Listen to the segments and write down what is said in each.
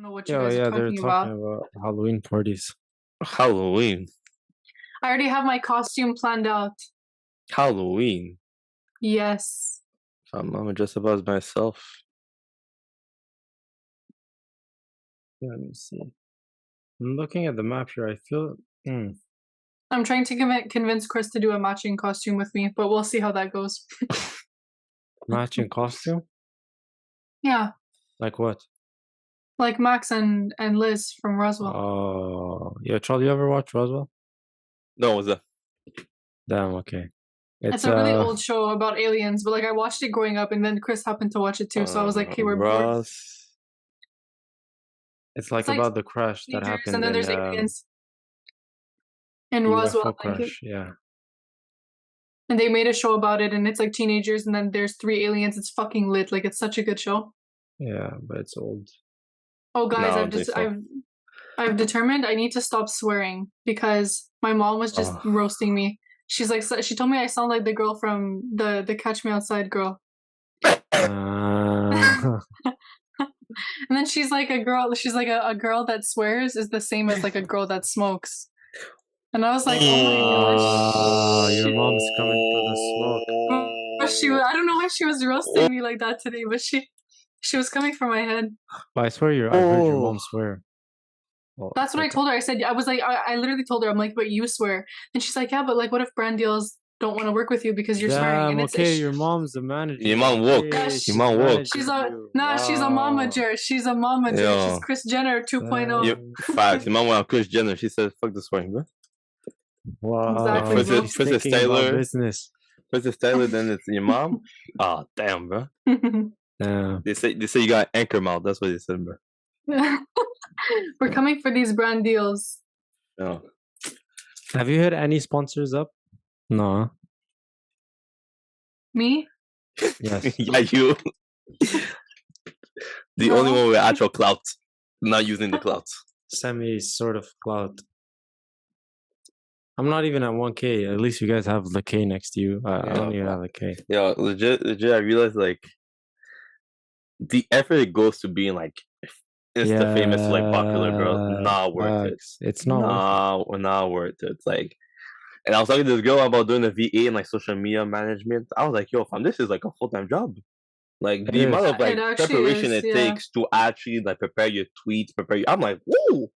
don't know what you Yeah, guys are yeah, they're talking talking about. about Halloween parties. Halloween. I already have my costume planned out. Halloween. Yes. I'm dressed up as myself. Let me see. I'm looking at the map here. I feel. I'm trying to convince Chris to do a matching costume with me, but we'll see how that goes. Matching costume? Yeah, Like what? like Max and Liz from Roswell. Oh, yeah, Charl, you ever watch Roswell? No, what's that? Damn, okay. It's a really old show about aliens, but like I watched it growing up, and then Chris happened to watch it too. So I was like, "Hey, we're bored." Ross. It's like about the crash that teenagers, happened and then there's aliens in Roswell. UFO crash, yeah. And they made a show about it, and it's like teenagers, and then there's 3 aliens. It's fucking lit. Like it's such a good show. Yeah, but it's old. Oh, guys, No, I've determined I need to stop swearing because my mom was just roasting me. She's like, she told me I sound like the girl from the Catch Me Outside girl. And then she's like a girl that swears is the same as like a girl that smokes. And I was like, oh my gosh. Your mom's coming for the smoke. I don't know why she was roasting me like that today, but she was coming for my head. But I swear I've heard your mom swear. Well, that's what I told her. I said, I was like, I literally told her, I'm like, but you swear. And she's like, yeah, but like, what if brand deals don't want to work with you because you're swearing? And okay, your mom's the manager. Your mom woke. Your mom woke. She's a momager. She's a momager. She's Kris Jenner 2.0. Facts. Your mom went on Kris Jenner. She said, fuck this swearing, bro. Wow. Exactly. Princess Taylor. Business. Princess Taylor, then it's your mom. Oh, damn, bro. They say you got anchor mouth. That's what they said, bro. We're coming for these brand deals. No. Have you hit any sponsors up? No. Me? Yes. Yeah, you. The only one with actual clout, not using the clout. Semi sort of clout. I'm not even at 1K. At least you guys have the K next to you. I don't even have a K. Yeah, legit. I realized like the effort it goes to being like Insta famous, like popular girl, not worth it. It's not worth it. It's like, and I was talking to this girl about doing the VA and like social media management. I was like, yo, fam, this is like a full-time job. Like the amount of like preparation it takes to actually like prepare your tweets, I'm like, whoa.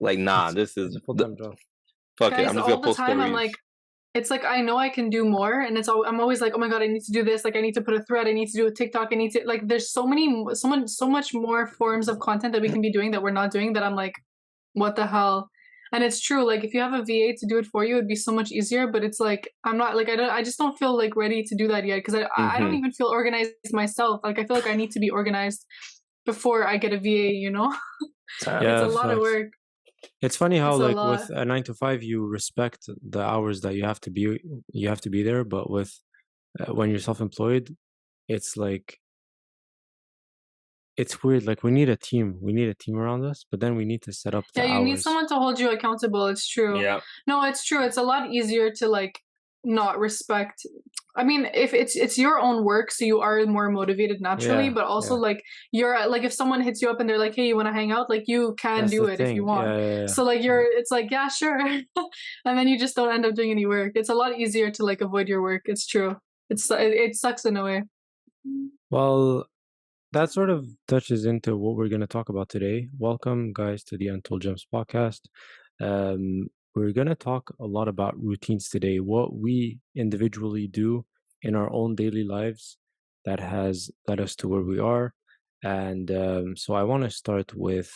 Like, nah, this is a full-time job. Fuck Guys, it, I'm just all gonna the post time stories. I'm like, it's like I know I can do more, and I'm always like, oh my god, I need to do this. Like I need to put a thread, I need to do a TikTok, I need to like. There's so much more forms of content that we can be doing that we're not doing. That I'm like, what the hell? And it's true. Like if you have a VA to do it for you, it'd be so much easier. But it's like I'm not like I just don't feel like ready to do that yet because I don't even feel organized myself. Like I feel like I need to be organized before I get a VA. You know, it's a lot of work. It's funny how like with a 9 to 5 you respect the hours that you have to be there, but with when you're self-employed, it's like it's weird. Like we need a team around us, but then we need to set up the hours. Need someone to hold you accountable. It's true. Yeah. No, it's true. It's a lot easier to like not respect. I mean, if it's your own work, so you are more motivated naturally, but also like you're like if someone hits you up and they're like, hey, you want to hang out, like you can do it if you want. So like it's like, yeah, sure. And then you just don't end up doing any work. It's a lot easier to like avoid your work. It's true. It sucks in a way. Well, that sort of touches into what we're going to talk about today. Welcome, guys, to the Untold Gems podcast. We're going to talk a lot about routines today, what we individually do in our own daily lives that has led us to where we are. And so I want to start with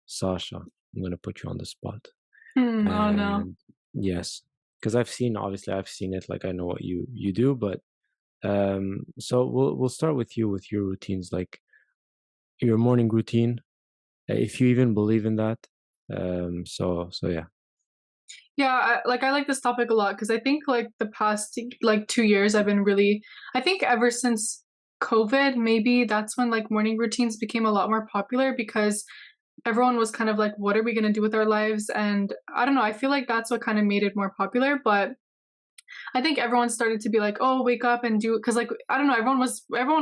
Sasha. I'm going to put you on the spot. Oh, no. Yes, because I've seen it, like I know what you do, but so we'll start with you with your routines, like your morning routine, if you even believe in that. So yeah. Yeah, I like this topic a lot because I think like the past like 2 years I've been really, I think ever since COVID, maybe that's when like morning routines became a lot more popular because everyone was kind of like, what are we going to do with our lives? And I don't know, I feel like that's what kind of made it more popular. But I think everyone started to be like, oh, wake up and do, because like, I don't know, everyone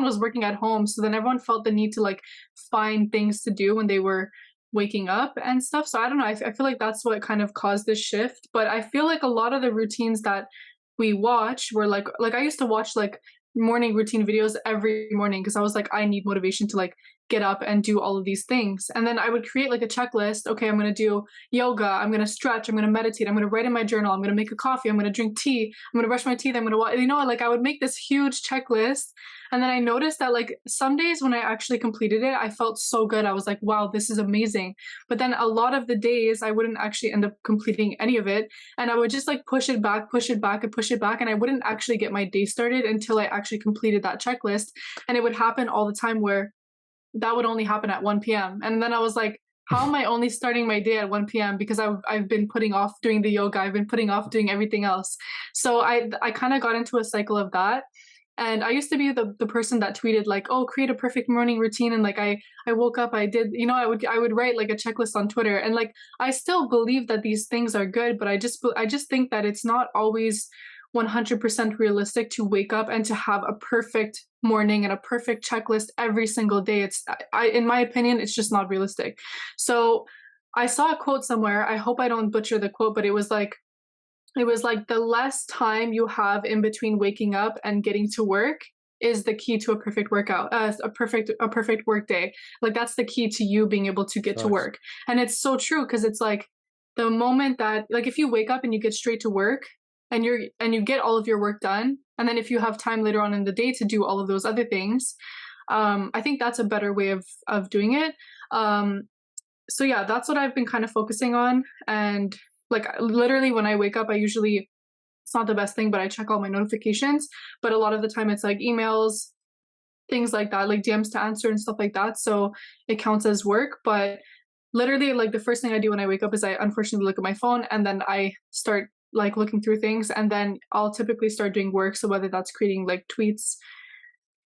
was working at home, so then everyone felt the need to like find things to do when they were waking up and stuff. So I don't know, I feel like that's what kind of caused this shift. But I feel like a lot of the routines that we watch were like I used to watch like morning routine videos every morning because I was like, I need motivation to like get up and do all of these things. And then I would create like a checklist. Okay, I'm going to do yoga, I'm going to stretch, I'm going to meditate, I'm going to write in my journal, I'm going to make a coffee, I'm going to drink tea, I'm going to brush my teeth, I'm going to, you know, like I would make this huge checklist. And then I noticed that like some days when I actually completed it, I felt so good. I was like, wow, this is amazing. But then a lot of the days I wouldn't actually end up completing any of it. And I would just like push it back and push it back. And I wouldn't actually get my day started until I actually completed that checklist. And it would happen all the time where that would only happen at 1 p.m. And then I was like, how am I only starting my day at 1 p.m. because I've been putting off doing the yoga, I've been putting off doing everything else. So I kind of got into a cycle of that. And I used to be the person that tweeted like, oh, create a perfect morning routine. And like I woke up, I did, you know, I would write like a checklist on Twitter. And like I still believe that these things are good, but I just think that it's not always 100% realistic to wake up and to have a perfect morning and a perfect checklist every single day. It's in my opinion, it's just not realistic. So I saw a quote somewhere. I hope I don't butcher the quote, but it was like the less time you have in between waking up and getting to work is the key to a perfect workout, a perfect work day. Like that's the key to you being able to get to work. And it's so true because it's like the moment that like if you wake up and you get straight to work and you get all of your work done, and then if you have time later on in the day to do all of those other things, I think that's a better way of doing it. So yeah, that's what I've been kind of focusing on. And like literally when I wake up, it's not the best thing, but I check all my notifications. But a lot of the time it's like emails, things like that, like DMs to answer and stuff like that. So it counts as work. But literally like the first thing I do when I wake up is I unfortunately look at my phone and then I start like looking through things, and then I'll typically start doing work. So whether that's creating like tweets,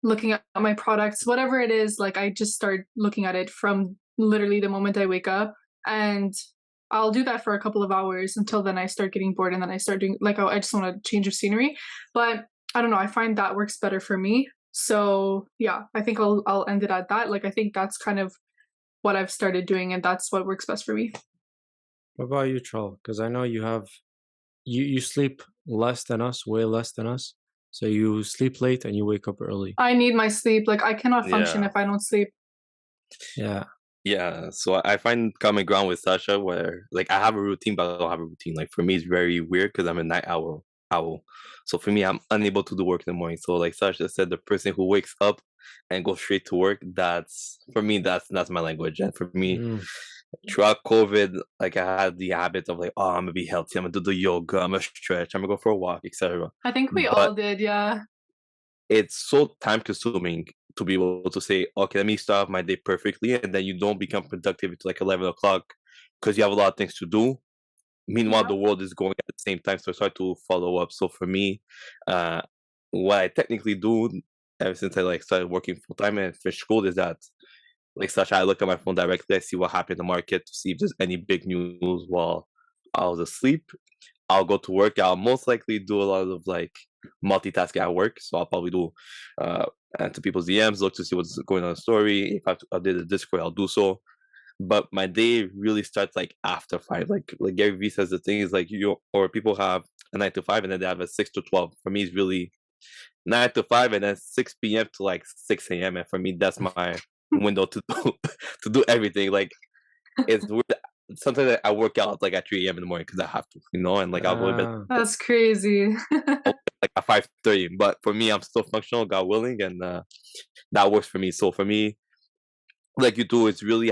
looking at my products, whatever it is, like I just start looking at it from literally the moment I wake up. And I'll do that for a couple of hours until then I start getting bored, and then I start doing like, oh, I just want a change of scenery. But I don't know, I find that works better for me. So yeah, I think I'll end it at that. Like I think that's kind of what I've started doing, and that's what works best for me. What about you, Charl? Because I know you sleep less than us, way less than us. So you sleep late and you wake up early. I need my sleep. Like I cannot function if I don't sleep. Yeah. Yeah, so I find common ground with Sasha where like I have a routine, but I don't have a routine. Like for me, it's very weird because I'm a night owl. So for me, I'm unable to do work in the morning. So like Sasha said, the person who wakes up and goes straight to work, that's for me. That's my language. And for me, throughout COVID, like I had the habit of like, oh, I'm gonna be healthy. I'm gonna do the yoga. I'm gonna stretch. I'm gonna go for a walk, etc. I think we all did, yeah. It's so time consuming to be able to say, okay, let me start off my day perfectly, and then you don't become productive until like 11 o'clock because you have a lot of things to do. Meanwhile, the world is going at the same time, so it's hard to follow up. So for me, what I technically do ever since I like started working full time and finished school is that, like Sasha, I look at my phone directly. I see what happened in the market to see if there's any big news while I was asleep. I'll go to work. I'll most likely do a lot of like multitasking at work. So I'll probably do answer people's DMs, look to see what's going on in the story. If I have to update the Discord, I'll do so. But my day really starts like after 5. Like Gary Vee says, the thing is like or people have a 9 to 5 and then they have a 6 to 12. For me, it's really 9 to 5 and then 6 p.m. to like 6 a.m. And for me, that's my window to do everything. Like it's weird. Sometimes I work out like at 3 a.m. in the morning because I have to, you know, and like I'll go to bed. That's crazy. Like at 5:30. But for me, I'm still functional, God willing, and that works for me. So for me, like you do, it's really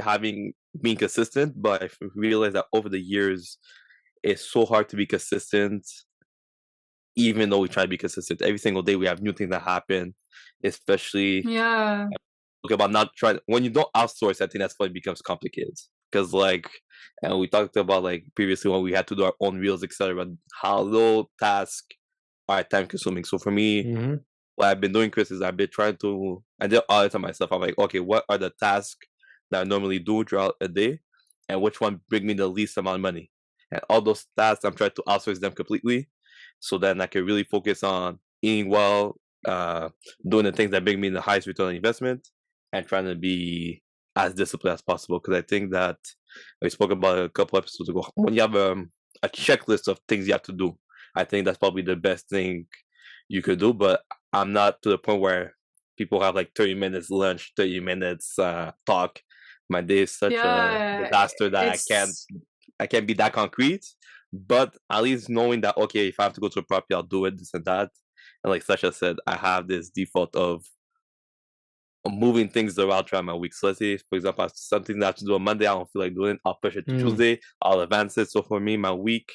being consistent. But I realized that over the years, it's so hard to be consistent. Even though we try to be consistent, every single day we have new things that happen, especially about not trying. When you don't outsource, I think that's when it becomes complicated. Because like, and we talked about like previously when we had to do our own reels, etc. How low tasks are time consuming. So for me, what I've been doing, Chris, is I've been trying to. I did audit myself. I'm like, okay, what are the tasks that I normally do throughout a day, and which one bring me the least amount of money? And all those tasks, I'm trying to outsource them completely. so then I can really focus on eating well, doing the things that bring me the highest return on investment, and trying to be as disciplined as possible. Because I think that we spoke about a couple episodes ago. When you have a checklist of things you have to do, I think that's probably the best thing you could do. But I'm not to the point where people have like 30 minutes lunch, 30 minutes talk. My day is such a disaster that I can't be that concrete. But at least knowing that, okay, if I have to go to a property, I'll do it, this and that. And like Sasha said, I have this default of moving things around throughout my week. So let's say, for example, something that I have to do on Monday, I don't feel like doing it, I'll push it to Tuesday, I'll advance it. So for me, my week,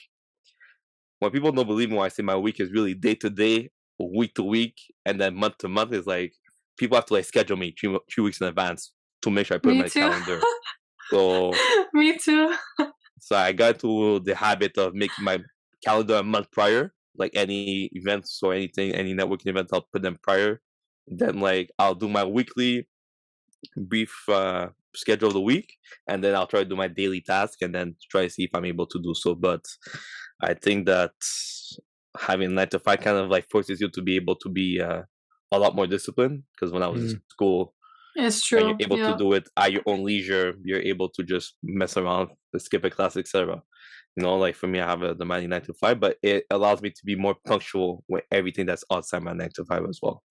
when people don't believe me when I say my week is really day to day, week to week, and then month to month, is like people have to like schedule me 3 weeks in advance to make sure I put in my calendar. So me too. So I got to the habit of making my calendar a month prior, like any events or anything, any networking events, I'll put them prior. Then like I'll do my weekly brief schedule of the week, and then I'll try to do my daily task, and then try to see if I'm able to do so. But I think that having 9 to 5 kind of like forces you to be able to be a lot more disciplined. Because when I was in school, it's true. When you're able to do it at your own leisure, you're able to just mess around, skip a class, etc. You know, like for me, I have a demanding 9 to 5, but it allows me to be more punctual with everything that's outside my 9 to 5 as well.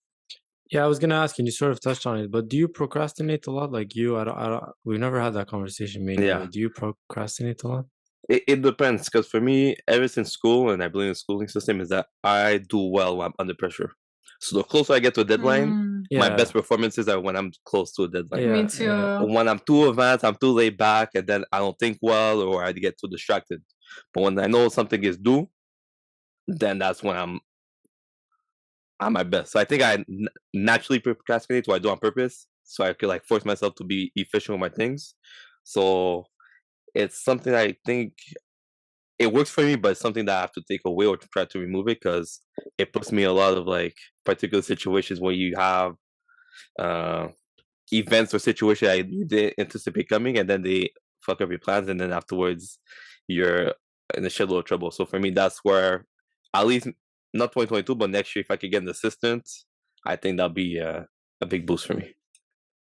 Yeah, I was gonna ask, and you sort of touched on it, but do you procrastinate a lot? Like you, I don't, we've never had that conversation. Maybe. Yeah. Like, do you procrastinate a lot? It depends, because for me, ever since school, and I believe in the schooling system, is that I do well when I'm under pressure. So the closer I get to a deadline, my best performances are when I'm close to a deadline. Yeah, me too. When I'm too advanced, I'm too laid back, and then I don't think well, or I get too distracted. But when I know something is due, then that's when I'm my best. So I think I naturally procrastinate, what I do on purpose, so I could like force myself to be efficient with my things. So it's something I think it works for me, but it's something that I have to take away or to try to remove it, because it puts me in a lot of like particular situations where you have events or situations that you didn't anticipate coming, and then they fuck up your plans, and then afterwards you're in a shitload of trouble. So for me, that's where, at least not 2022, but next year, if I could get an assistant, I think that'll be a big boost for me.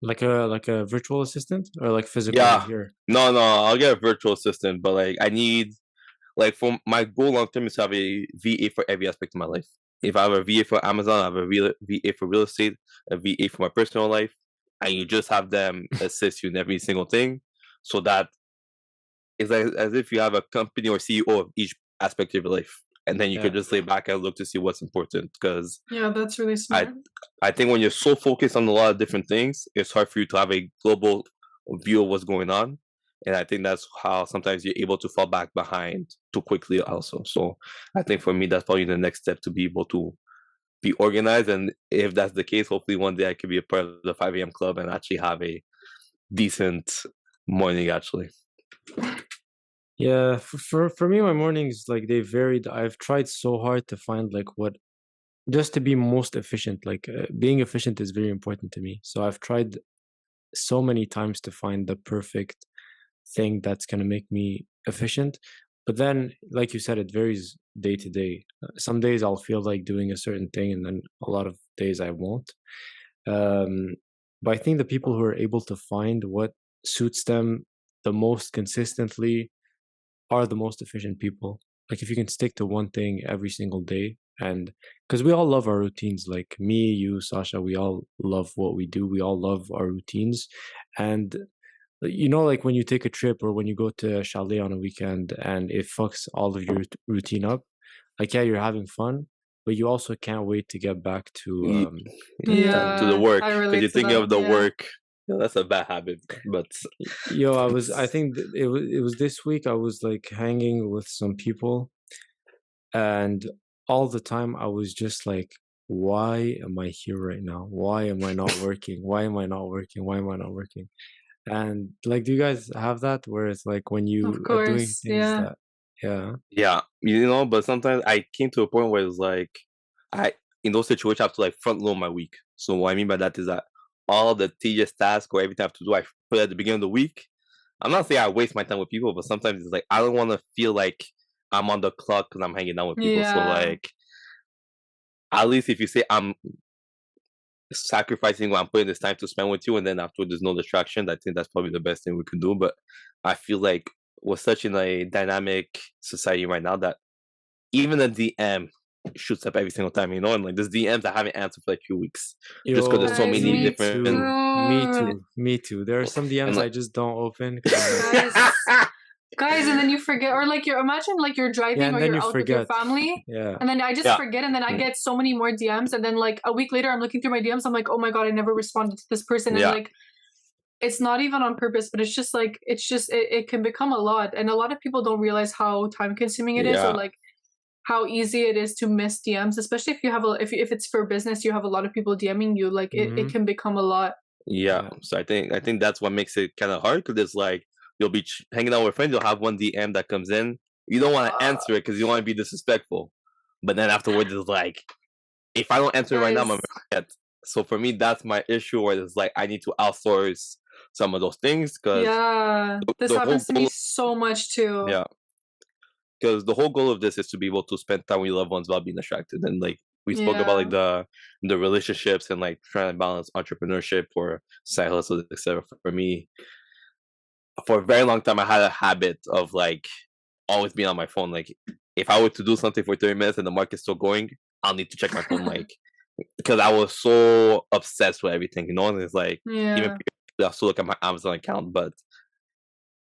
Like a virtual assistant, or like physical here? No, I'll get a virtual assistant, but like I need, like, for my goal long term is to have a VA for every aspect of my life. If I have a VA for Amazon, I have a VA for real estate, a VA for my personal life, and you just have them assist you in every single thing, so that it's like as if you have a company or CEO of each aspect of your life, and then you can just lay back and look to see what's important. Because that's really smart. I think when you're so focused on a lot of different things, it's hard for you to have a global view of what's going on. And I think that's how sometimes you're able to fall back behind too quickly also. So I think for me, that's probably the next step, to be able to be organized. And if that's the case, hopefully one day I could be a part of the 5 a.m. club and actually have a decent morning, actually. Yeah, for me, my mornings, like, they varied. I've tried so hard to find like what, just to be most efficient. Like being efficient is very important to me. So I've tried so many times to find the perfect thing that's going to make me efficient. But then, like you said, it varies day to day. Some days I'll feel like doing a certain thing, and then a lot of days I won't. But I think the people who are able to find what suits them the most consistently are the most efficient people. Like if you can stick to one thing every single day, and because we all love our routines, like me, you, Sasha, we all love what we do. We all love our routines. And you know, like when you take a trip or when you go to a chalet on a weekend and it fucks all of your routine up, like, yeah, you're having fun, but you also can't wait to get back to the work, because you're thinking of the work. Yeah, that's a bad habit. But I think it was this week. I was like hanging with some people, and all the time I was just like, why am I here right now? Why am I not working? Why am I not working? Why am I not working? And like, do you guys have that where it's like when you are doing things that, you know, but sometimes I came to a point where it's like, in those situations I have to like front load my week. So what I mean by that is that all the tedious tasks or everything I have to do, I put at the beginning of the week. I'm not saying I waste my time with people, but sometimes it's like I don't want to feel like I'm on the clock because I'm hanging out with people. So Yeah. like, at least if you say I'm sacrificing what I'm putting this time to spend with you, and then afterward there's no distraction, I think that's probably the best thing we could do. But I feel like we're such in a dynamic society right now that even a DM shoots up every single time, and like there's DMs I haven't answered for like 2 weeks just because there's so Guys, many me different. too. Me too. There are some DMs And, like, I just don't open because I'm like, Guys, and then you forget, or like imagine like you're driving and or then you're you out with your forget. family, Yeah. and then I just forget, and then I get so many more DMs, and then like a week later I'm looking through my DMs, I'm like, oh my god, I never responded to this person, and like it's not even on purpose, but it's just like it can become a lot, and a lot of people don't realize how time consuming it is, or like how easy it is to miss DMs, especially if you have if it's for business, you have a lot of people DMing you, like it can become a lot. Yeah, so I think that's what makes it kind of hard because it's like you'll be hanging out with friends, you'll have one DM that comes in, you don't want to answer it because you want to be disrespectful, but then afterwards it's like, if I don't answer it right now, I'm gonna forget. So for me, that's my issue where it's like I need to outsource some of those things because this the whole happens to me goal, so much too. yeah, because the whole goal of this is to be able to spend time with your loved ones without being distracted. And like we spoke about like the relationships and like trying to balance entrepreneurship or side hustles, etc. For me, for a very long time, I had a habit of like always being on my phone. Like if I were to do something for 30 minutes and the market's still going, I'll need to check my phone. Like because I was so obsessed with everything, and it's like even I still look at my Amazon account, but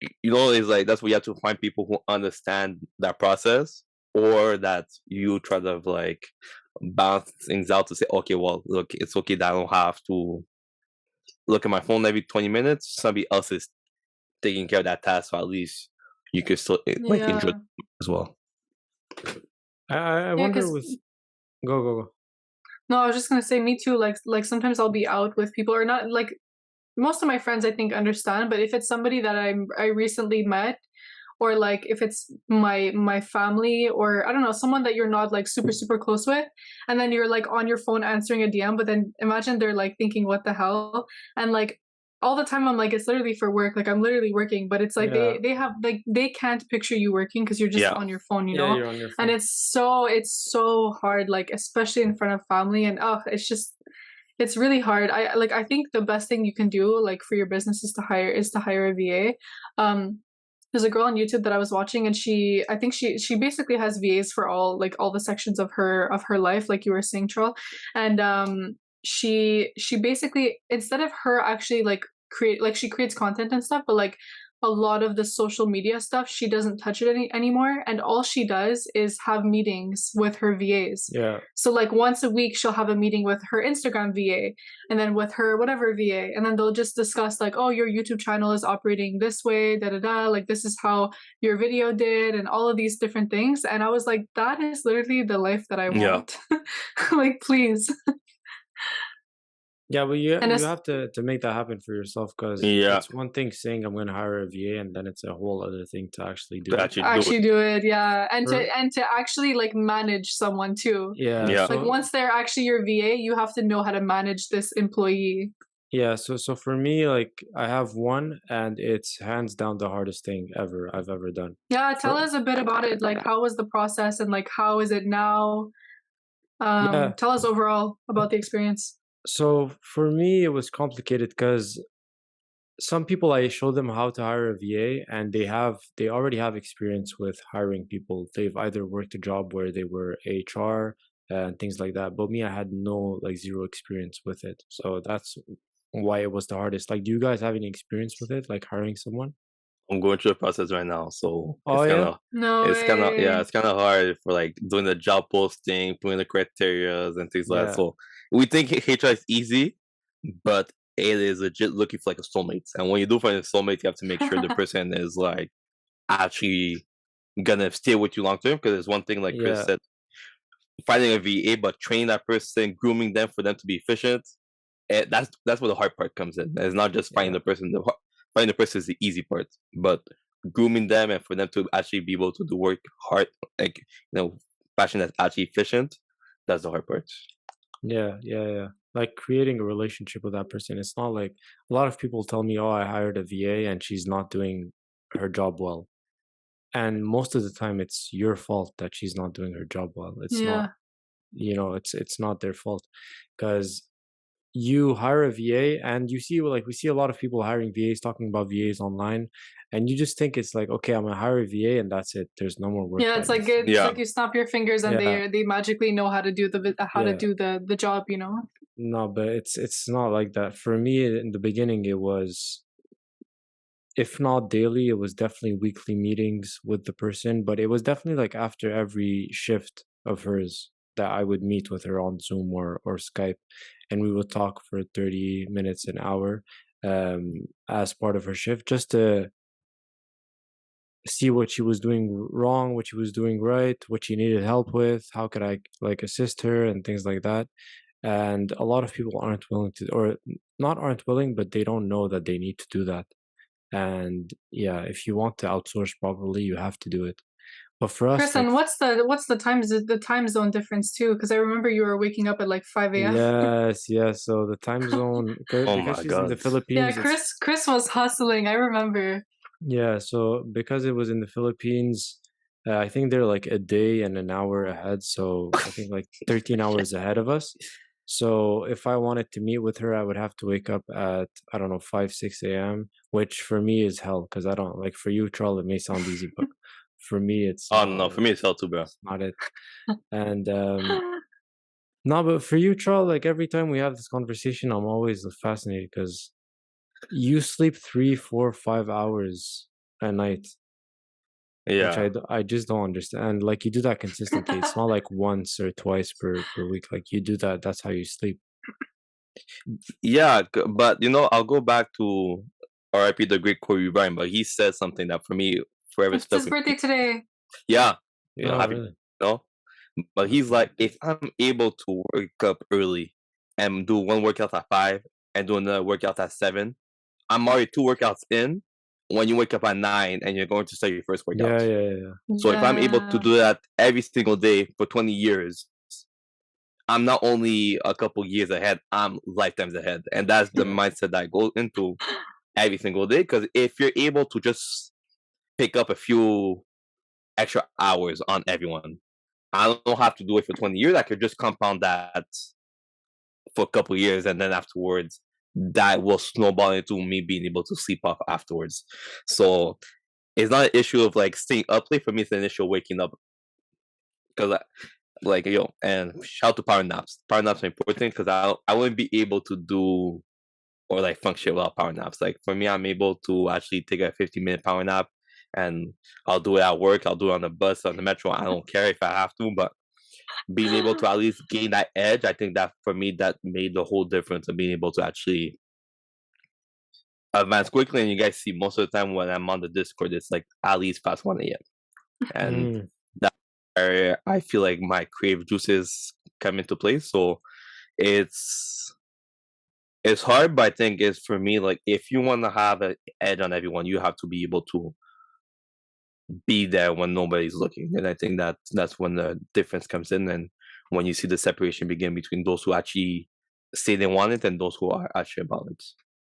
it's like that's where you have to find people who understand that process, or that you try to like balance things out to say, okay, well, look, it's okay that I don't have to look at my phone every 20 minutes. Somebody else is taking care of that task, so at least you could still like enjoy as well. I wonder with go. No, I was just gonna say, me too. Like sometimes I'll be out with people, or not. Like most of my friends, I think, understand. But if it's somebody that I recently met, or like if it's my family, or I don't know, someone that you're not like super close with, and then you're like on your phone answering a DM, but then imagine they're like thinking, what the hell? And like all the time I'm like, it's literally for work, like I'm literally working, but it's like they have like they can't picture you working because you're just on your phone, you know. You're on your phone. And it's so hard, like especially in front of family, and it's really hard. I think the best thing you can do like for your business is to hire a VA. There's a girl on YouTube that I was watching, and I think she basically has VAs for all the sections of her life, like you were saying, Charl. And she basically, instead of her actually like she creates content and stuff, but like a lot of the social media stuff, she doesn't touch it anymore, and all she does is have meetings with her VAs. So like once a week she'll have a meeting with her Instagram VA, and then with her whatever VA, and then they'll just discuss like, oh, your YouTube channel is operating this way, like this is how your video did, and all of these different things. And I was like, that is literally the life that I want. Like, please. Yeah, but you have to make that happen for yourself, because it's one thing saying I'm going to hire a VA, and then it's a whole other thing to actually do it. Actually do it, yeah, and to actually like manage someone too. Yeah. Like once they're actually your VA, you have to know how to manage this employee. Yeah, so for me, like I have one, and it's hands down the hardest thing I've ever done. Yeah, tell us a bit about it. Like, how was the process, and like how is it now? Tell us overall about the experience. So for me, it was complicated because some people, I show them how to hire a VA, and they already have experience with hiring people. They've either worked a job where they were HR and things like that. But me, I had zero experience with it. So that's why it was the hardest. Like, do you guys have any experience with it, like hiring someone? I'm going through the process right now, so it's kind of hard for like doing the job posting, putting the criteria and things like that. So we think HR is easy, but it is legit looking for like a soulmate. And when you do find a soulmate, you have to make sure the person is like actually gonna stay with you long term. Because there's one thing, like Chris said, finding a VA, but training that person, grooming them for them to be efficient. That's where the hard part comes in. It's not just finding the person. Finding the person is the easy part, but grooming them and for them to actually be able to do work hard, like passion that's actually efficient, that's the hard part. Yeah. Like creating a relationship with that person. It's not like a lot of people tell me, "Oh, I hired a VA and she's not doing her job well." And most of the time, it's your fault that she's not doing her job well. It's not, it's not their fault, because you hire a VA and you see, like, we see a lot of people hiring VAs, talking about VAs online, and you just think it's like, okay, I'm gonna hire a VA and that's it. There's no more work. Yeah, it's like you snap your fingers and they magically know how to do the job, you know. No, but it's not like that. For me, in the beginning, it was, if not daily, it was definitely weekly meetings with the person, but it was definitely like after every shift of hers that I would meet with her on Zoom or Skype, and we would talk for 30 minutes, an hour, as part of her shift, just to see what she was doing wrong, what she was doing right, what she needed help with, how could I like assist her and things like that. And a lot of people aren't willing to, or not aren't willing, but they don't know that they need to do that. And yeah, if you want to outsource properly, you have to do it. But for us, Chris, and what's the time zone difference too? Because I remember you were waking up at like 5 a.m. Yes. So the time zone, because she's in the Philippines. Yeah, Chris was hustling. I remember. Yeah, so because it was in the Philippines, I think they're like a day and an hour ahead. So I think like 13 hours ahead of us. So if I wanted to meet with her, I would have to wake up at, I don't know, 5, 6 a.m., which for me is hell, because I don't, like, for you, Charl, it may sound easy, but for me, it's oh no, for me it's hell too, bro. It's not it. And no, but for you, Charl, like every time we have this conversation, I'm always fascinated because you sleep 3, 4, 5 hours a night. Yeah. Which I just don't understand. Like, you do that consistently. It's not like once or twice per week. Like, you do that. That's how you sleep. Yeah, but I'll go back to R.I.P. the great Kobe Bryant, but he said something that for me forever it's his birthday today. Yeah. Happy, really? No? But he's like, if I'm able to wake up early and do one workout at 5 and do another workout at 7, I'm already 2 workouts in when you wake up at 9 and you're going to start your first workout. Yeah. So if I'm able to do that every single day for 20 years, I'm not only a couple years ahead, I'm lifetimes ahead. And that's the mindset that I go into every single day. Because if you're able to just pick up a few extra hours on everyone, I don't have to do it for 20 years. I could just compound that for a couple years, and then afterwards, that will snowball into me being able to sleep off afterwards. So it's not an issue of like staying up late. For me, it's an issue of waking up. Because and shout out to power naps. Power naps are important because I wouldn't be able to do or like function without power naps. Like for me, I'm able to actually take a 15-minute power nap, and I'll do it at work. I'll do it on the bus, on the metro. I don't care if I have to, but being able to at least gain that edge, I think that for me that made the whole difference of being able to actually advance quickly. And you guys see most of the time when I'm on the Discord, it's like at least past 1 a.m. And that's where I feel like my creative juices come into play. So it's hard, but I think it's for me, like if you want to have an edge on everyone, you have to be able to be there when nobody's looking. And I think that's when the difference comes in, and when you see the separation begin between those who actually say they want it and those who are actually about it.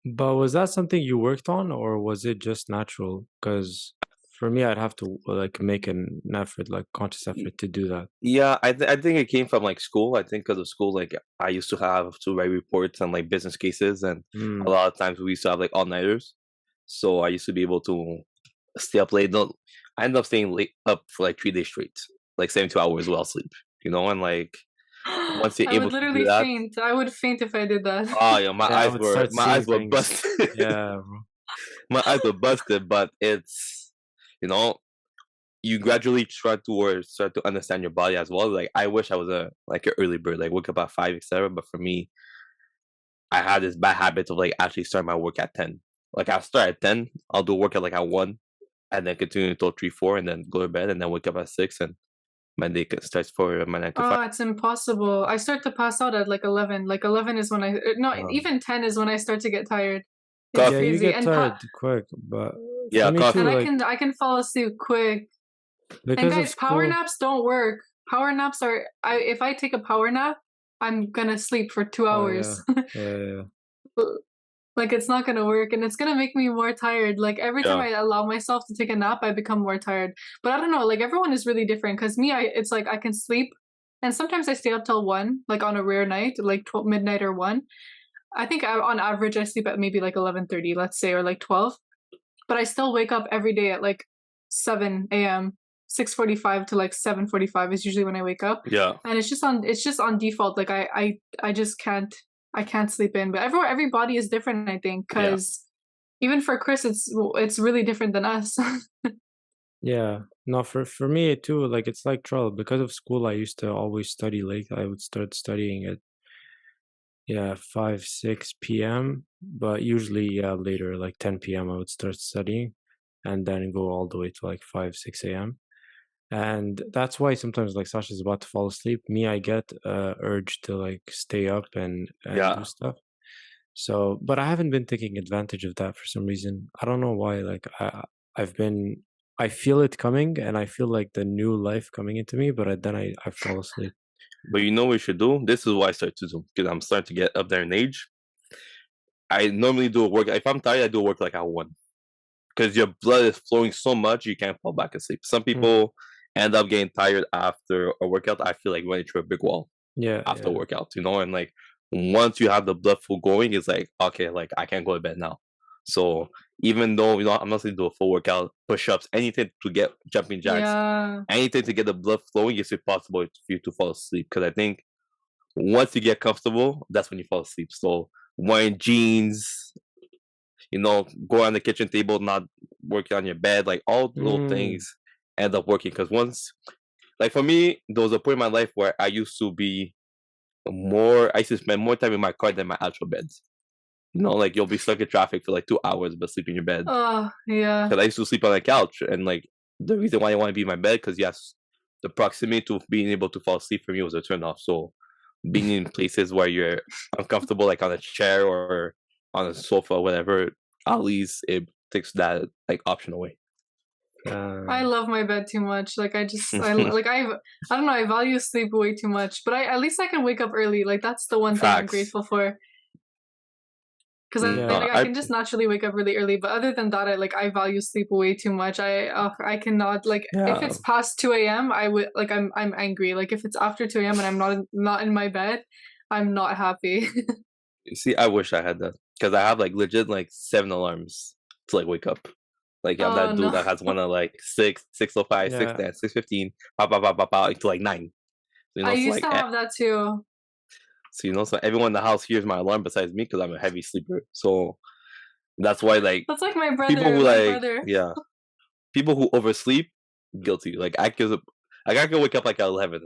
But was that something you worked on, or was it just natural? Because for me, I'd have to like make an effort, like conscious effort to do that. Yeah, I think it came from like school. I think because of school, like I used to have to write reports and like business cases, and a lot of times we used to have like all-nighters. So I used to be able to stay up late. No, I ended up staying late up for like 3 days straight, like 72 hours without sleep. And like once you're able to do that, faint. I would faint if I did that. Oh yeah, my eyes were busted. Yeah, bro. My eyes were busted, but it's you gradually start to understand your body as well. Like I wish I was an early bird, like wake up at 5, etc. But for me, I had this bad habit of like actually starting my work at 10. Like I'll start at 10, I'll do work at like at 1, and then continue until 3, 4, and then go to bed, and then wake up at 6, and my day starts for my 9 to 5. Oh, it's impossible. I start to pass out at like 11. Like 11 is when even 10 is when I start to get tired. It's crazy. You get tired quick, but yeah, too, and I can fall asleep quick. And guys, power naps don't work. Power naps are if I take a power nap, I'm gonna sleep for 2 hours. Yeah. Like it's not gonna work, and it's gonna make me more tired. Like every time I allow myself to take a nap, I become more tired. But I don't know. Like everyone is really different. Cause me, it's like I can sleep, and sometimes I stay up till 1, like on a rare night, like 12 midnight or 1. I think on average I sleep at maybe like 11:30, let's say, or like 12. But I still wake up every day at like 7 a.m. 6:45 to like 7:45 is usually when I wake up. Yeah. And it's just on default. Like I just can't sleep in. But every body is different, I think, because even for Chris, it's really different than us. Yeah. No, for me too, like it's like Charl. Because of school, I used to always study late. I would start studying at 5, 6 p.m. But usually later, like 10 p.m. I would start studying and then go all the way to like 5, 6 a.m. And that's why sometimes like Sasha's about to fall asleep. Me, I get urge to like stay up and do stuff. So, but I haven't been taking advantage of that for some reason. I don't know why. Like I feel it coming, and I feel like the new life coming into me, but then I fall asleep. But you know what we should do? This is what I start to do because I'm starting to get up there in age. I normally do a work. If I'm tired, I do a work like at 1 because your blood is flowing so much you can't fall back asleep. Some people end up getting tired after a workout. I feel like running through a brick wall. After workout, and like once you have the blood flow going, it's like okay, like I can't go to bed now. So even though I'm not going to do a full workout, push-ups, anything to get jumping jacks, anything to get the blood flowing, it's impossible for you to fall asleep. Because I think once you get comfortable, that's when you fall asleep. So wearing jeans, go on the kitchen table, not working on your bed, like all little things end up working. Because once, like for me, there was a point in my life where I used to spend more time in my car than my actual bed. Like you'll be stuck in traffic for like 2 hours, but sleep in your bed. Oh, yeah. Because I used to sleep on the couch, and like the reason why I want to be in my bed, because yes, the proximity to being able to fall asleep for me was a turn off. So being in places where you're uncomfortable, like on a chair or on a sofa, or whatever, at least it takes that like option away. I love my bed too much. Like I don't know. I value sleep way too much, but at least I can wake up early. Like that's the one thing I'm grateful for. Because I can just naturally wake up really early, but other than that, I value sleep way too much. I cannot if it's past 2 a.m. I would I'm angry. Like if it's after 2 a.m. and I'm not in my bed, I'm not happy. You see, I wish I had that because I have like legit like 7 alarms to like wake up. Like I'm that dude that has one at like 6, 6:05, 6:10, 6:15, until like 9. So, I used to have that too. So so everyone in the house hears my alarm besides me because I'm a heavy sleeper. So that's why that's like my brother. People who people who oversleep, guilty. Like I can wake up like at 11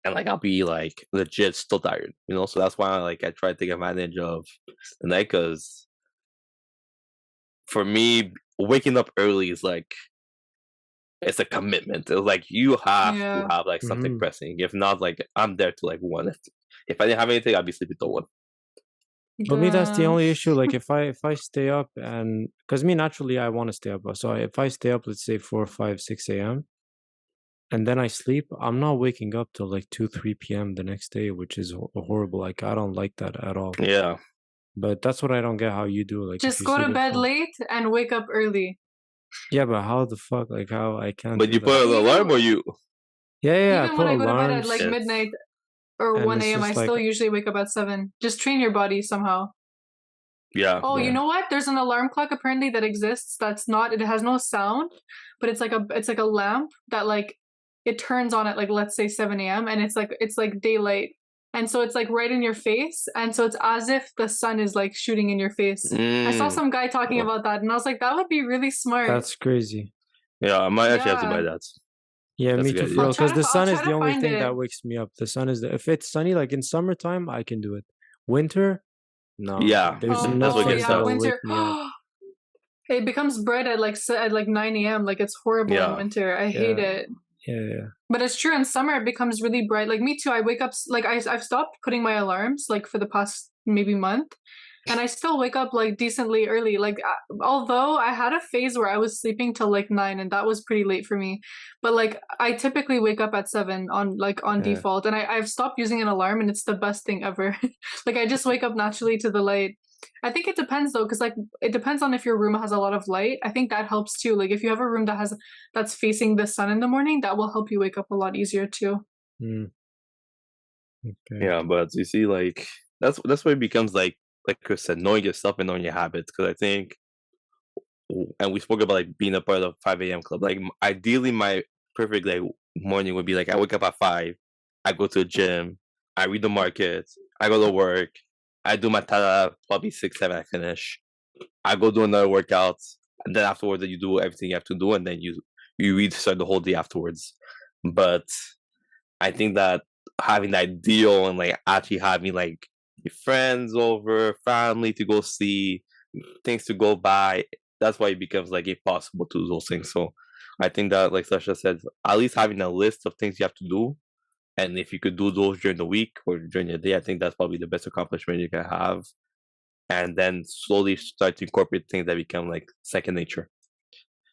and I'll be like legit still tired. So that's why I try to take advantage of the night because for me waking up early is it's a commitment. It's like you have to have like something pressing. If not, I'm there to 1. If I didn't have anything, I'd be sleeping till 1. For me, that's the only issue. Like if I stay up and because me naturally I want to stay up. So if I stay up, let's say 4, 5, 6 a.m. and then I sleep, I'm not waking up till like 2, 3 p.m. the next day, which is horrible. Like I don't like that at all. Yeah. But that's what I don't get how you do. Like just go to bed late and wake up early. Yeah, but how the fuck? Like how I can't. But you put an alarm or you? Yeah. Even when I go to bed at midnight or 1 a.m., I still usually wake up at 7. Just train your body somehow. Yeah. Oh, you know what? There's an alarm clock apparently that exists. It has no sound, but it's like a lamp that it turns on at let's say 7 a.m. and it's like daylight. And so it's right in your face. And so it's as if the sun is shooting in your face. I saw some guy talking about that and I was like, that would be really smart. That's crazy. Yeah, I might actually have to buy that. Yeah, me too. Because the sun is the only thing that wakes me up. The sun is if it's sunny, like in summertime, I can do it. Winter, no. Yeah, there's nothing that will winter. wake me up. It becomes bright at 9 a.m. It's horrible in winter. I hate it. Yeah. But it's true. In summer, it becomes really bright. Me too. I wake up I've stopped putting my alarms for the past maybe month, and I still wake up decently early. Although I had a phase where I was sleeping till 9, and that was pretty late for me. But I typically wake up at 7 on default, and I've stopped using an alarm, and it's the best thing ever. I just wake up naturally to the light. I think it depends though, because like it depends on if your room has a lot of light. I think that helps too. Like if you have a room that's facing the sun in the morning, that will help you wake up a lot easier too. Okay. Yeah, but you see, like that's where it becomes like Chris said, knowing yourself and knowing your habits. Because I think, and we spoke about like being a part of 5 a.m. club. Like ideally, my perfect like morning would be like I wake up at 5, I go to the gym, I read the market, I go to work, I do my tada, probably 6, 7, I finish. I go do another workout, and then afterwards you do everything you have to do, and then you restart the whole day afterwards. But I think that having the ideal and like actually having like your friends over, family to go see, things to go by, that's why it becomes like impossible to do those things. So I think that like Sasha said, at least having a list of things you have to do, and if you could do those during the week or during the day, I think that's probably the best accomplishment you can have. And then slowly start to incorporate things that become like second nature.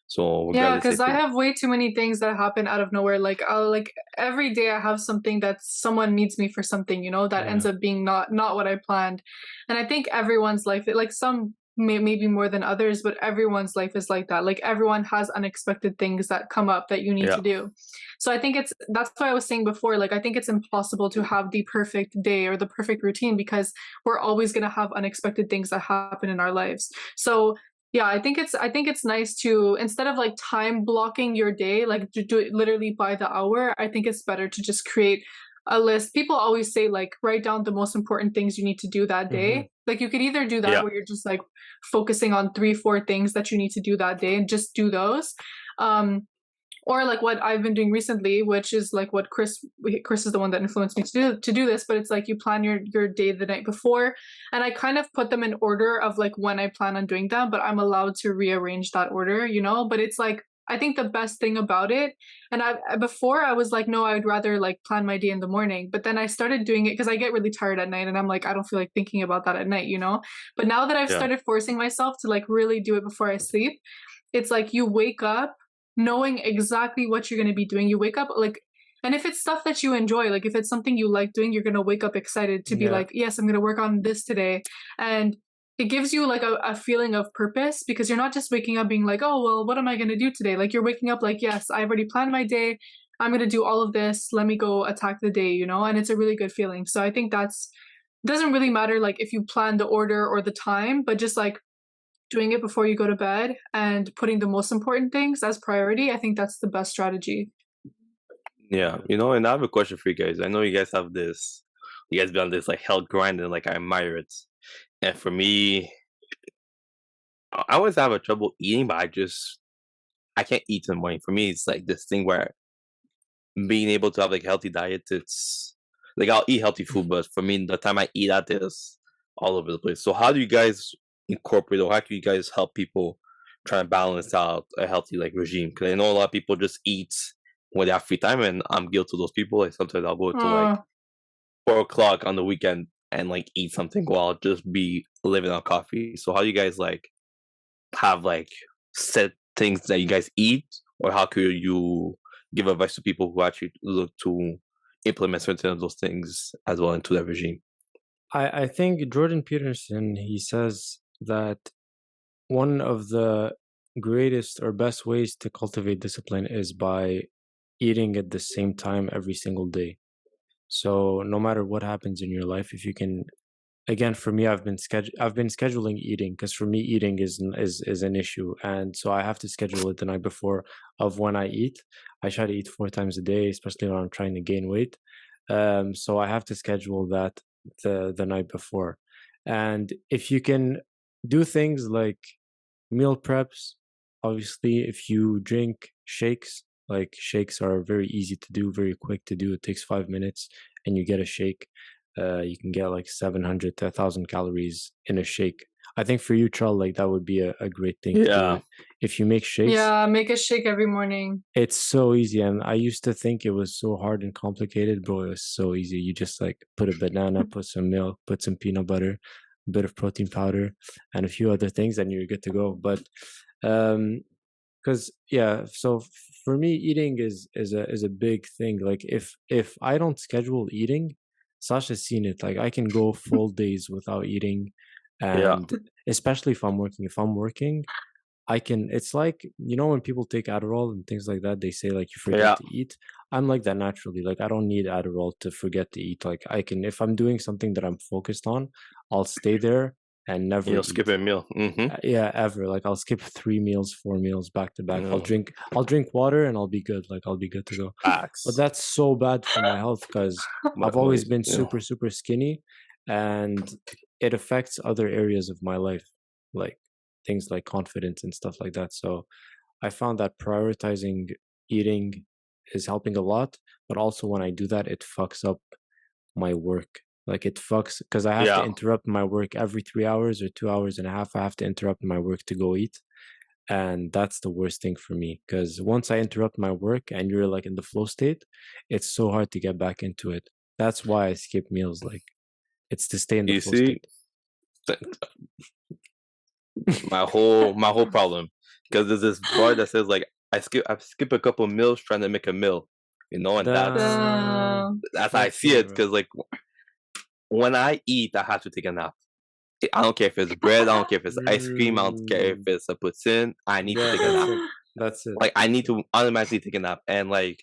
So Yeah, regardless because if I it, have way too many things that happen out of nowhere. Like I'll like every day I have something that someone needs me for something, that ends Yeah. up being not what I planned. And I think everyone's life, like some maybe more than others, but everyone's life is like that. Like everyone has unexpected things that come up that you need yeah, to do. So I think that's why I was saying before, like I think it's impossible to have the perfect day or the perfect routine because we're always going to have unexpected things that happen in our lives. So yeah, I think it's nice to, instead of like time blocking your day, like to do it literally by the hour. I think it's better to just create a list. People always say like write down the most important things you need to do that Mm-hmm. day. Like you could either do that yeah, where you're just like focusing on 3 4 things that you need to do that day and just do those. Um or like what I've been doing recently, which is like what Chris is the one that influenced me to do this, but it's like you plan your day the night before, and I kind of put them in order of like when I plan on doing them, but I'm allowed to rearrange that order. But it's like I think the best thing about it, and before I was like, no, I would rather like plan my day in the morning, but then I started doing it because I get really tired at night, and I'm like, I don't feel like thinking about that at night. But now that I've yeah, started forcing myself to like really do it before I sleep, it's like you wake up knowing exactly what you're going to be doing. You wake up like, and if it's stuff that you enjoy, like if it's something you like doing, you're going to wake up excited to be Yeah. like, yes, I'm going to work on this today. And it gives you like a feeling of purpose because you're not just waking up being like, oh, well, what am I going to do today? Like you're waking up like, yes, I've already planned my day. I'm going to do all of this. Let me go attack the day. And it's a really good feeling. So I think doesn't really matter like if you plan the order or the time, but just like doing it before you go to bed and putting the most important things as priority, I think that's the best strategy. yeah. And I have a question for you guys. I know you guys have this, you guys been on this like health grind, and like I admire it. And for me, I always have a trouble eating, but I can't eat in the morning. For me, it's like this thing where being able to have like healthy diet, it's like I'll eat healthy food, but for me, the time I eat at is all over the place. So how do you guys incorporate, or how can you guys help people try and balance out a healthy like regime? Because I know a lot of people just eat when they have free time, and I'm guilty of those people. Like sometimes I'll go to like Uh, 4 o'clock on the weekend and like eat something while I'll just be living on coffee. So how do you guys like have like set things that you guys eat, or how could you give advice to people who actually look to implement certain of those things as well into their regime? I think Jordan Peterson, he says that one of the greatest or best ways to cultivate discipline is by eating at the same time every single day. So no matter what happens in your life, if you can, again, for me, I've been scheduling eating because for me eating is an issue, and so I have to schedule it the night before of when I eat. I try to eat 4 times a day, especially when I'm trying to gain weight. So I have to schedule that the night before, and if you can do things like meal preps, obviously, if you drink shakes, like shakes are very easy to do, very quick to do. It takes 5 minutes, and you get a shake. You can get like 700 to 1,000 calories in a shake. I think for you, Charl, like that would be a great thing to do. Yeah, If you make shakes, yeah, make a shake every morning. it's so easy. And I used to think it was so hard and complicated, bro. It was so easy. You just like put a banana, put some milk, put some peanut butter, a bit of protein powder, and a few other things, and you're good to go. But um because yeah, so for me eating is a big thing. Like if I don't schedule eating, Sasha's seen it, like I can go full days without eating. And especially if I'm working, it's like, when people take Adderall and things like that, they say like you forget to eat. I'm like that naturally. Like I don't need Adderall to forget to eat. Like if I'm doing something that I'm focused on, I'll stay there and never eat. Skip a meal. Yeah, ever. Like I'll skip 3 meals, 4 meals back to back. I'll drink water and I'll be good. Like I'll be good to go. But that's so bad for my health because I've always been super, super skinny, and it affects other areas of my life, like things like confidence and stuff like that. So I found that prioritizing eating is helping a lot, but also when I do that, it fucks up my work. Like it fucks because I have to interrupt my work every 3 hours or 2.5 hours. I have to interrupt my work to go eat. And that's the worst thing for me because once I interrupt my work and you're like in the flow state, it's so hard to get back into it. That's why I skip meals. Like it's to stay in the flow state. My whole problem, because there's this bar that says like I skip a couple meals trying to make a meal, and that's how I see it. Because like when I eat, I have to take a nap. I don't care if it's bread, I don't care if it's ice cream, I don't care if it's a poutine. I need to take a nap. That's it. Like I need to automatically take a nap, and like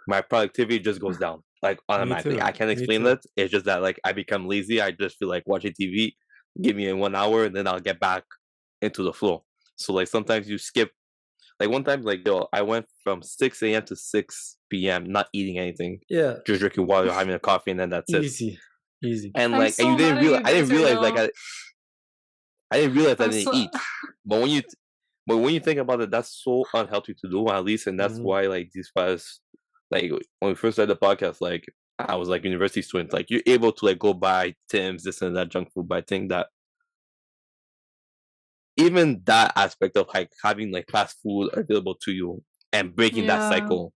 my productivity just goes down like automatically. I can't explain it. It's just that like I become lazy. I just feel like watching TV. Give me in 1 hour, and then I'll get back into the flow. So like sometimes you skip. Like one time, like I went from 6 a.m. to 6 p.m. not eating anything. Yeah. Just drinking water, having a coffee, and then that's it. Easy. And like, and you didn't realize. I didn't realize like I didn't realize I didn't eat. But when you think about it, that's so unhealthy to do, at least, and that's why like these past, like when we first started the podcast, like I was like university student, like you're able to like go buy Tim's, this and that junk food, but I think that even that aspect of like having like fast food available to you and breaking that cycle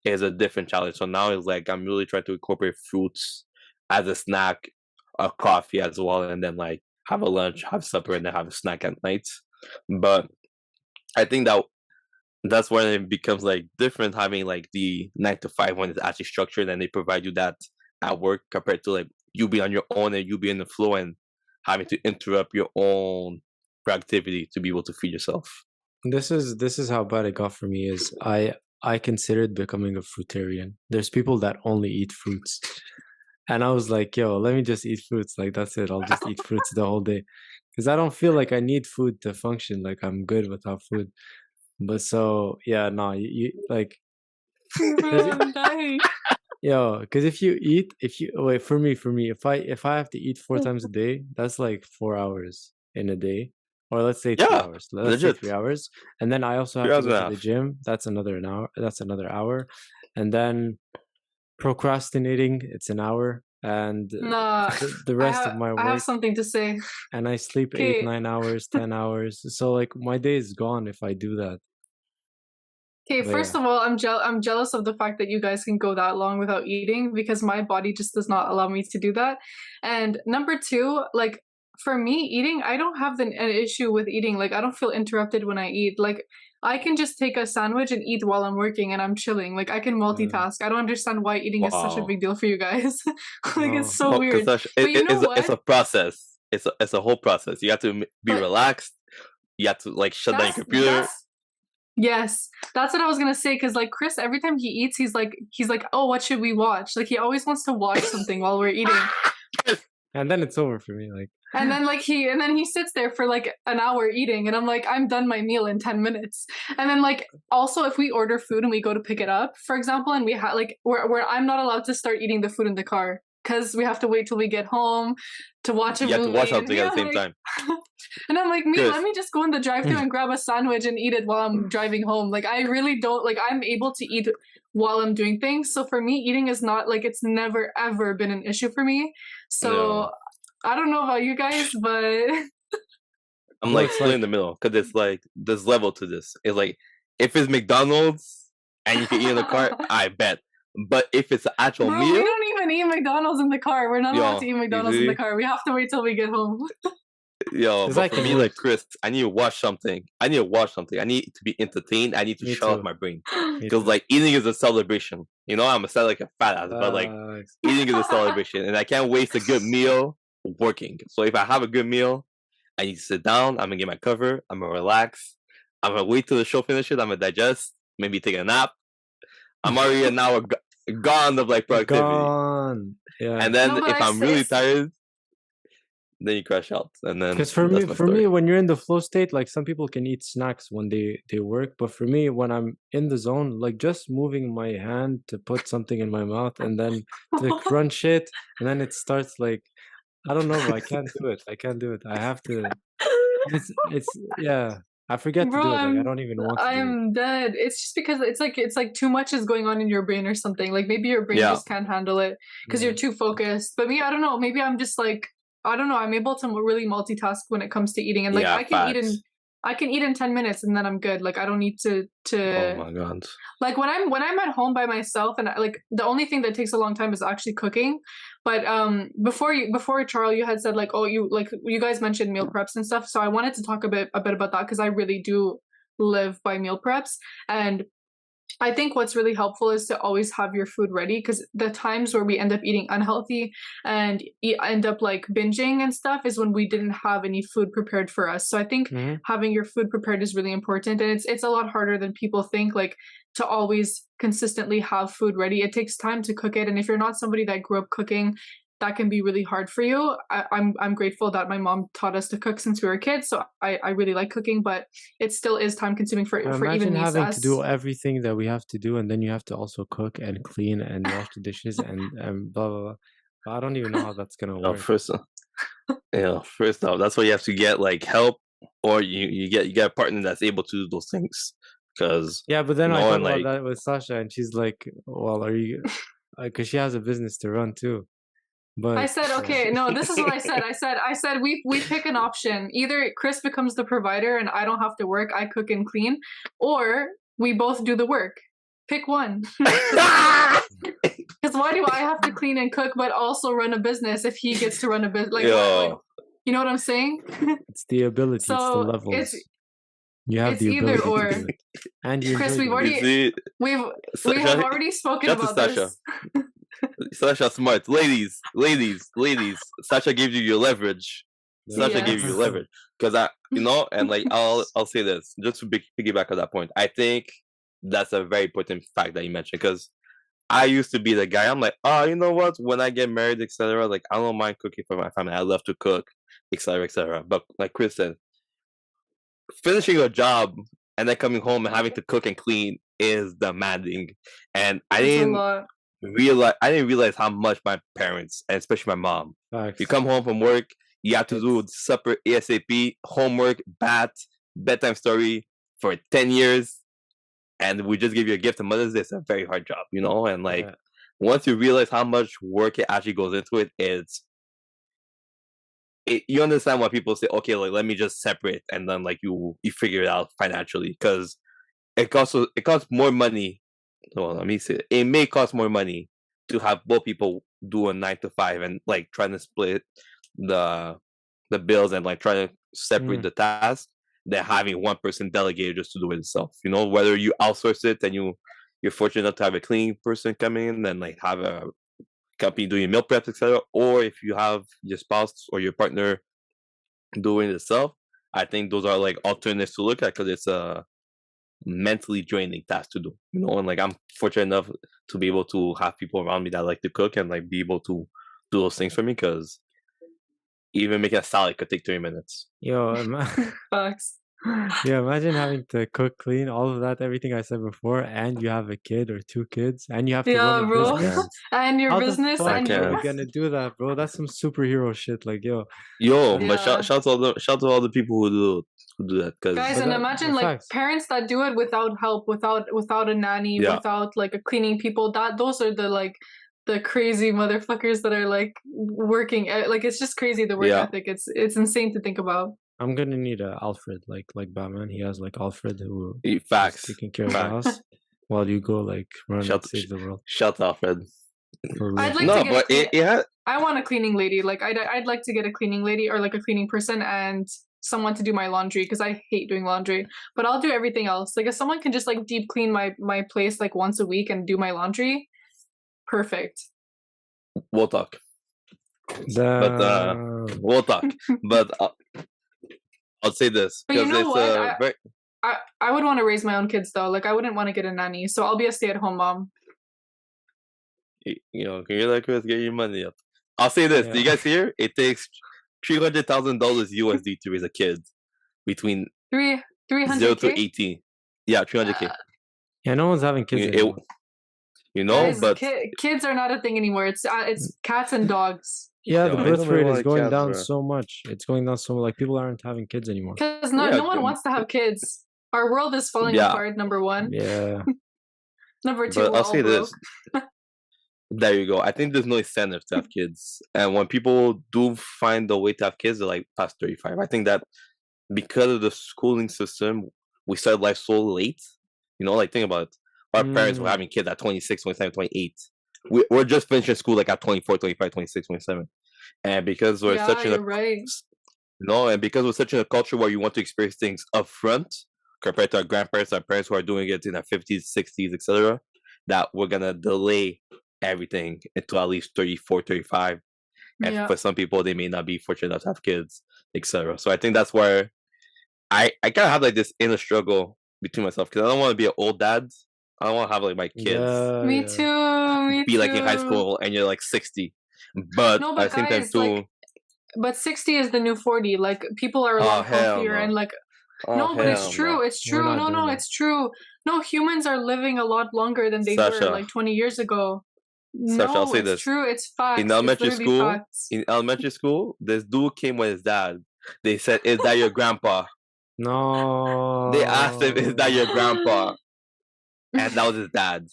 is a different challenge. So now it's like I'm really trying to incorporate fruits as a snack, a coffee as well, and then like have a lunch, have supper, and then have a snack at night. But I think that's when it becomes like different having like the 9 to 5 when it's actually structured and they provide you that at work compared to like you be on your own and you be in the flow and having to interrupt your own productivity to be able to feed yourself. This is how bad it got for me. Is I considered becoming a fruitarian. There's people that only eat fruits, and I was like, yo, let me just eat fruits. Like that's it. I'll just eat fruits the whole day because I don't feel like I need food to function. Like I'm good without food. But so yeah, no, you like. Yo, because if you wait for me, if I have to eat 4 times a day, that's like 4 hours in a day. Or let's say 3 hours. Let's say 3 hours. And then I also have to go to the gym. That's another hour. That's another hour. And then procrastinating, it's an hour. And the rest of my work. I have something to say. And I sleep 8, 9 hours, 10 hours. So like my day is gone if I do that. Okay, first of all, I'm jealous of the fact that you guys can go that long without eating because my body just does not allow me to do that. And number 2, like for me, eating, I don't have an issue with eating. Like I don't feel interrupted when I eat. Like I can just take a sandwich and eat while I'm working and I'm chilling. Like I can multitask. I don't understand why eating is such a big deal for you guys. Like it's so weird. It's a process. It's a whole process. You have to be relaxed. You have to like shut down your computer. Yes, that's what I was gonna say. Cause like Chris, every time he eats, he's like, oh, what should we watch? Like he always wants to watch something while we're eating. And then it's over for me. Like. And then he sits there for like an hour eating, and I'm like, I'm done my meal in 10 minutes. And then like also if we order food and we go to pick it up, for example, and we have like where I'm not allowed to start eating the food in the car because we have to wait till we get home to watch a movie. You have to watch something at the same time. And I'm like, let me just go in the drive-thru and grab a sandwich and eat it while I'm driving home. Like I really don't like. I'm able to eat while I'm doing things. So for me, eating is not like it's never ever been an issue for me. So. No. I don't know about you guys, but I'm like still in the middle because it's like there's level to this. It's like if it's McDonald's and you can eat in the car, I bet. But if it's an actual meal, we don't even eat McDonald's in the car. We're not allowed to eat McDonald's in the car. We have to wait till we get home. But for me, like Chris, I need to watch something. I need to be entertained. I need to shut off my brain because like eating is a celebration. You know, I'm like a fat ass, but like eating is a celebration, and I can't waste a good meal working. So if I have a good meal I need to sit down. I'm gonna get my cover. I'm gonna relax. I'm gonna wait till the show finishes. I'm gonna digest. Maybe take a nap. I'm already an hour gone of like productivity. Gone. Yeah. And then if I'm really tired, then you crash out. And then because for me, when you're in the flow state, like some people can eat snacks when they work, but for me, when I'm in the zone, like just moving my hand to put something in my mouth and then to crunch it, and then it starts like, I don't know, bro, I can't do it. I have to. It's yeah. I forget to do it. Like I don't even want to. I'm dead. It's just because it's like too much is going on in your brain or something. Like maybe your brain just can't handle it because you're too focused. But me, I don't know. Maybe I'm just like, I don't know. I'm able to really multitask when it comes to eating, and like I can eat in 10 minutes and then I'm good. Like I don't need to. Oh my god. Like when I'm at home by myself, and like the only thing that takes a long time is actually cooking. But before Charl, you had said like, oh, you guys mentioned meal preps and stuff. So I wanted to talk a bit about that because I really do live by meal preps. And I think what's really helpful is to always have your food ready, because the times where we end up eating unhealthy and end up like binging and stuff is when we didn't have any food prepared for us. So I think having your food prepared is really important, and it's a lot harder than people think, like to always consistently have food ready. It takes time to cook it, and if you're not somebody that grew up cooking, that can be really hard for you. I'm grateful that my mom taught us to cook since we were kids, so I really like cooking, but it still is time consuming for even me. Having to do everything that we have to do, and then you have to also cook and clean and wash the dishes and blah blah blah. I don't even know how that's gonna work. First off, that's why you have to get like help, or you get a partner that's able to do those things. Because but then I talked about that with Sasha, and she's like, "Well, are you?" Because she has a business to run too. But I said, okay, no, this is what I said. I said we pick an option. Either Chris becomes the provider and I don't have to work, I cook and clean, or we both do the work. Pick one. Because why do I have to clean and cook but also run a business if he gets to run a business? Like, you know what I'm saying? It's the ability, it's the levels. You have the ability either or. And you Chris, we've already spoken about this. Sasha smart. Ladies, Sasha gives you your leverage. Sasha gives you leverage. Because and like I'll say this, just to piggyback on that point. I think that's a very important fact that you mentioned, because I used to be the guy, I'm like, oh, you know what? When I get married, etc., like I don't mind cooking for my family. I love to cook, etc., etc. But like Chris said, finishing a job and then coming home and having to cook and clean is demanding. And I didn't realize how much my parents, and especially my mom, you come home from work, you have to do supper ASAP, homework, bath, bedtime story for 10 years, and we just give you a gift on Mother's Day. It's a very hard job, and like once you realize how much work it actually goes into it, you understand why people say, okay, like let me just separate, and then like you figure it out financially, because it costs more money. Well, let me say it may cost more money to have both people do a 9 to 5 and like trying to split the bills and like trying to separate the tasks than having one person delegated just to do it itself. Whether you outsource it and you're fortunate enough to have a cleaning person come in and like have a company doing meal preps, etc., or if you have your spouse or your partner doing it itself, I think those are like alternatives to look at, because it's a mentally draining task to do, and like I'm fortunate enough to be able to have people around me that like to cook and like be able to do those things for me, because even making a salad could take 30 minutes. Facts. Yeah, imagine having to cook, clean, all of that, everything I said before, and you have a kid or 2 kids, and you have to run a business. And your business, and you're gonna do that, bro. That's some superhero shit. Like, but shout to all the people who do that, guys, and imagine like parents that do it without help, without a nanny, without like a cleaning people. Those are the crazy motherfuckers that are like working. Like it's just crazy, the work ethic. It's insane to think about. I'm gonna need a Alfred, like Batman. He has like Alfred who is taking care of the house while you go like run and save the world. Shout out, Alfred. I'd like to get I want a cleaning lady. Like I'd like to get a cleaning lady or like a cleaning person and someone to do my laundry, because I hate doing laundry. But I'll do everything else. Like if someone can just like deep clean my place like once a week and do my laundry, perfect. We'll talk. We'll talk. But I'll say this But you because know what? I would want to raise my own kids though. Like I wouldn't want to get a nanny, so I'll be a stay-at-home mom. You know, can you like Chris get your money up? I'll say this. Do you guys hear? It takes $300,000 USD to raise a kid between 300K? 0 to 18. Yeah, 300K. Yeah, no one's having kids anymore. You know, guys, but kids are not a thing anymore. It's cats and dogs. Yeah, the birth rate is going down so much. It's going down so much. Like people aren't having kids anymore. Because no one wants to have kids. Our world is falling apart. Number one. Yeah. Number two, but I'll say this. There you go. I think there's no incentive to have kids, and when people do find a way to have kids, they're like past 35. I think that because of the schooling system, we started life so late. You know, like think about it. Our parents were having kids at 26, 27, 28. We're just finishing school like at 24, 25, 26, 27. And because we're such in a and because we're such in a culture where you want to experience things up front compared to our grandparents, our parents who are doing it in their 50s, 60s, etc., that we're gonna delay everything until at least 34, 35. And for some people they may not be fortunate enough to have kids, etc. So I think that's where I kind of have like this inner struggle between myself because I don't want to be an old dad. I don't want to have like my kids. Me too. Be like in high school and you're like 60, but no, but at the same time too. Like, but 60 is the new 40. Like people are a lot healthier and like. No, but it's true. It's true. No, it's true. No, humans are living a lot longer than they were like 20 years ago. Sasha, I'll say it's this. True. It's facts. In elementary school, this dude came with his dad. They said, "Is that your grandpa?" No. They asked him, "Is that your grandpa?" And that was his dad.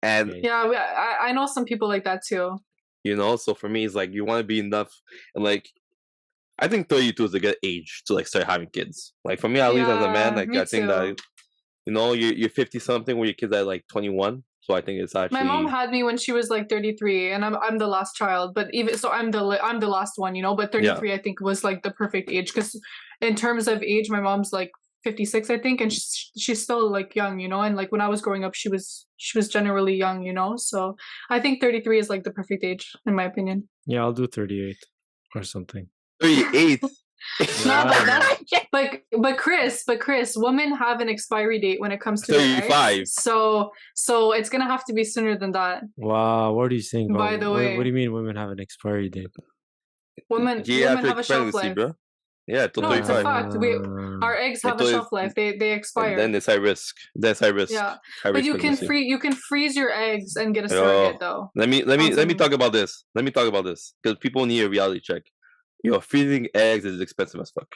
And yeah, I know some people like that too. You know, so for me, it's like you want to be enough, and like I think 32 is a good age to like start having kids. Like for me, at least as a man, like I think that you're 50 something where your kids are like 21. So I think it's actually my mom had me when she was like 33, and I'm the last child. But even so, I'm the last one, you know. But 33, I think, was like the perfect age because in terms of age, my mom's like 56, I think, and she's still like young, you know. And like when I was growing up, she was generally young, you know. So I think 33 is like the perfect age, in my opinion. Yeah, I'll do 38 or something. 38. No, but Chris, women have an expiry date when it comes to 35. So it's gonna have to be sooner than that. Wow, what are you saying? By the way, what do you mean women have an expiry date? Women have a shelf life. Bro. Yeah, no, it's a fact. Our eggs have a shelf life. They expire. And then it's high risk. That's high risk. Yeah, but you can freeze your eggs and get a surrogate though. Let me talk about this. Let me talk about this because people need a reality check. Freezing eggs is expensive as fuck,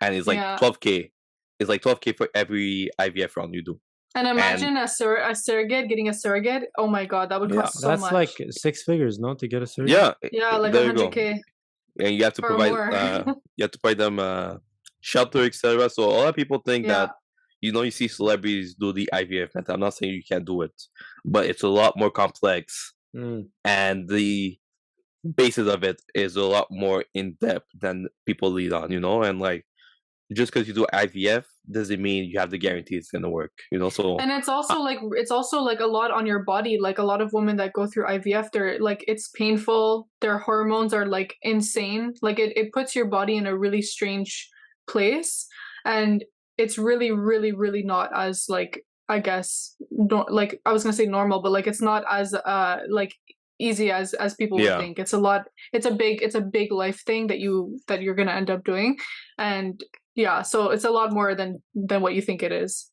and it's like 12K. It's like 12K for every IVF round you do. And imagine a surrogate getting a surrogate. Oh my god, that would cost so much. That's like 6 figures, no, to get a surrogate. Yeah, like 100K. And you have to provide them shelter, etc. So a lot of people think that you see celebrities do the IVF method. I'm not saying you can't do it, but it's a lot more complex, and the basis of it is a lot more in depth than people lead on, and like just because you do IVF doesn't mean you have the guarantee it's gonna work, so and it's also like a lot on your body. Like a lot of women that go through IVF, they're like, it's painful, their hormones are like insane, like it puts your body in a really strange place, and it's really really really not as like, I guess, like I was gonna say normal, but like it's not as like easy as people would think. It's a big life thing that you're gonna end up doing, and so it's a lot more than what you think it is.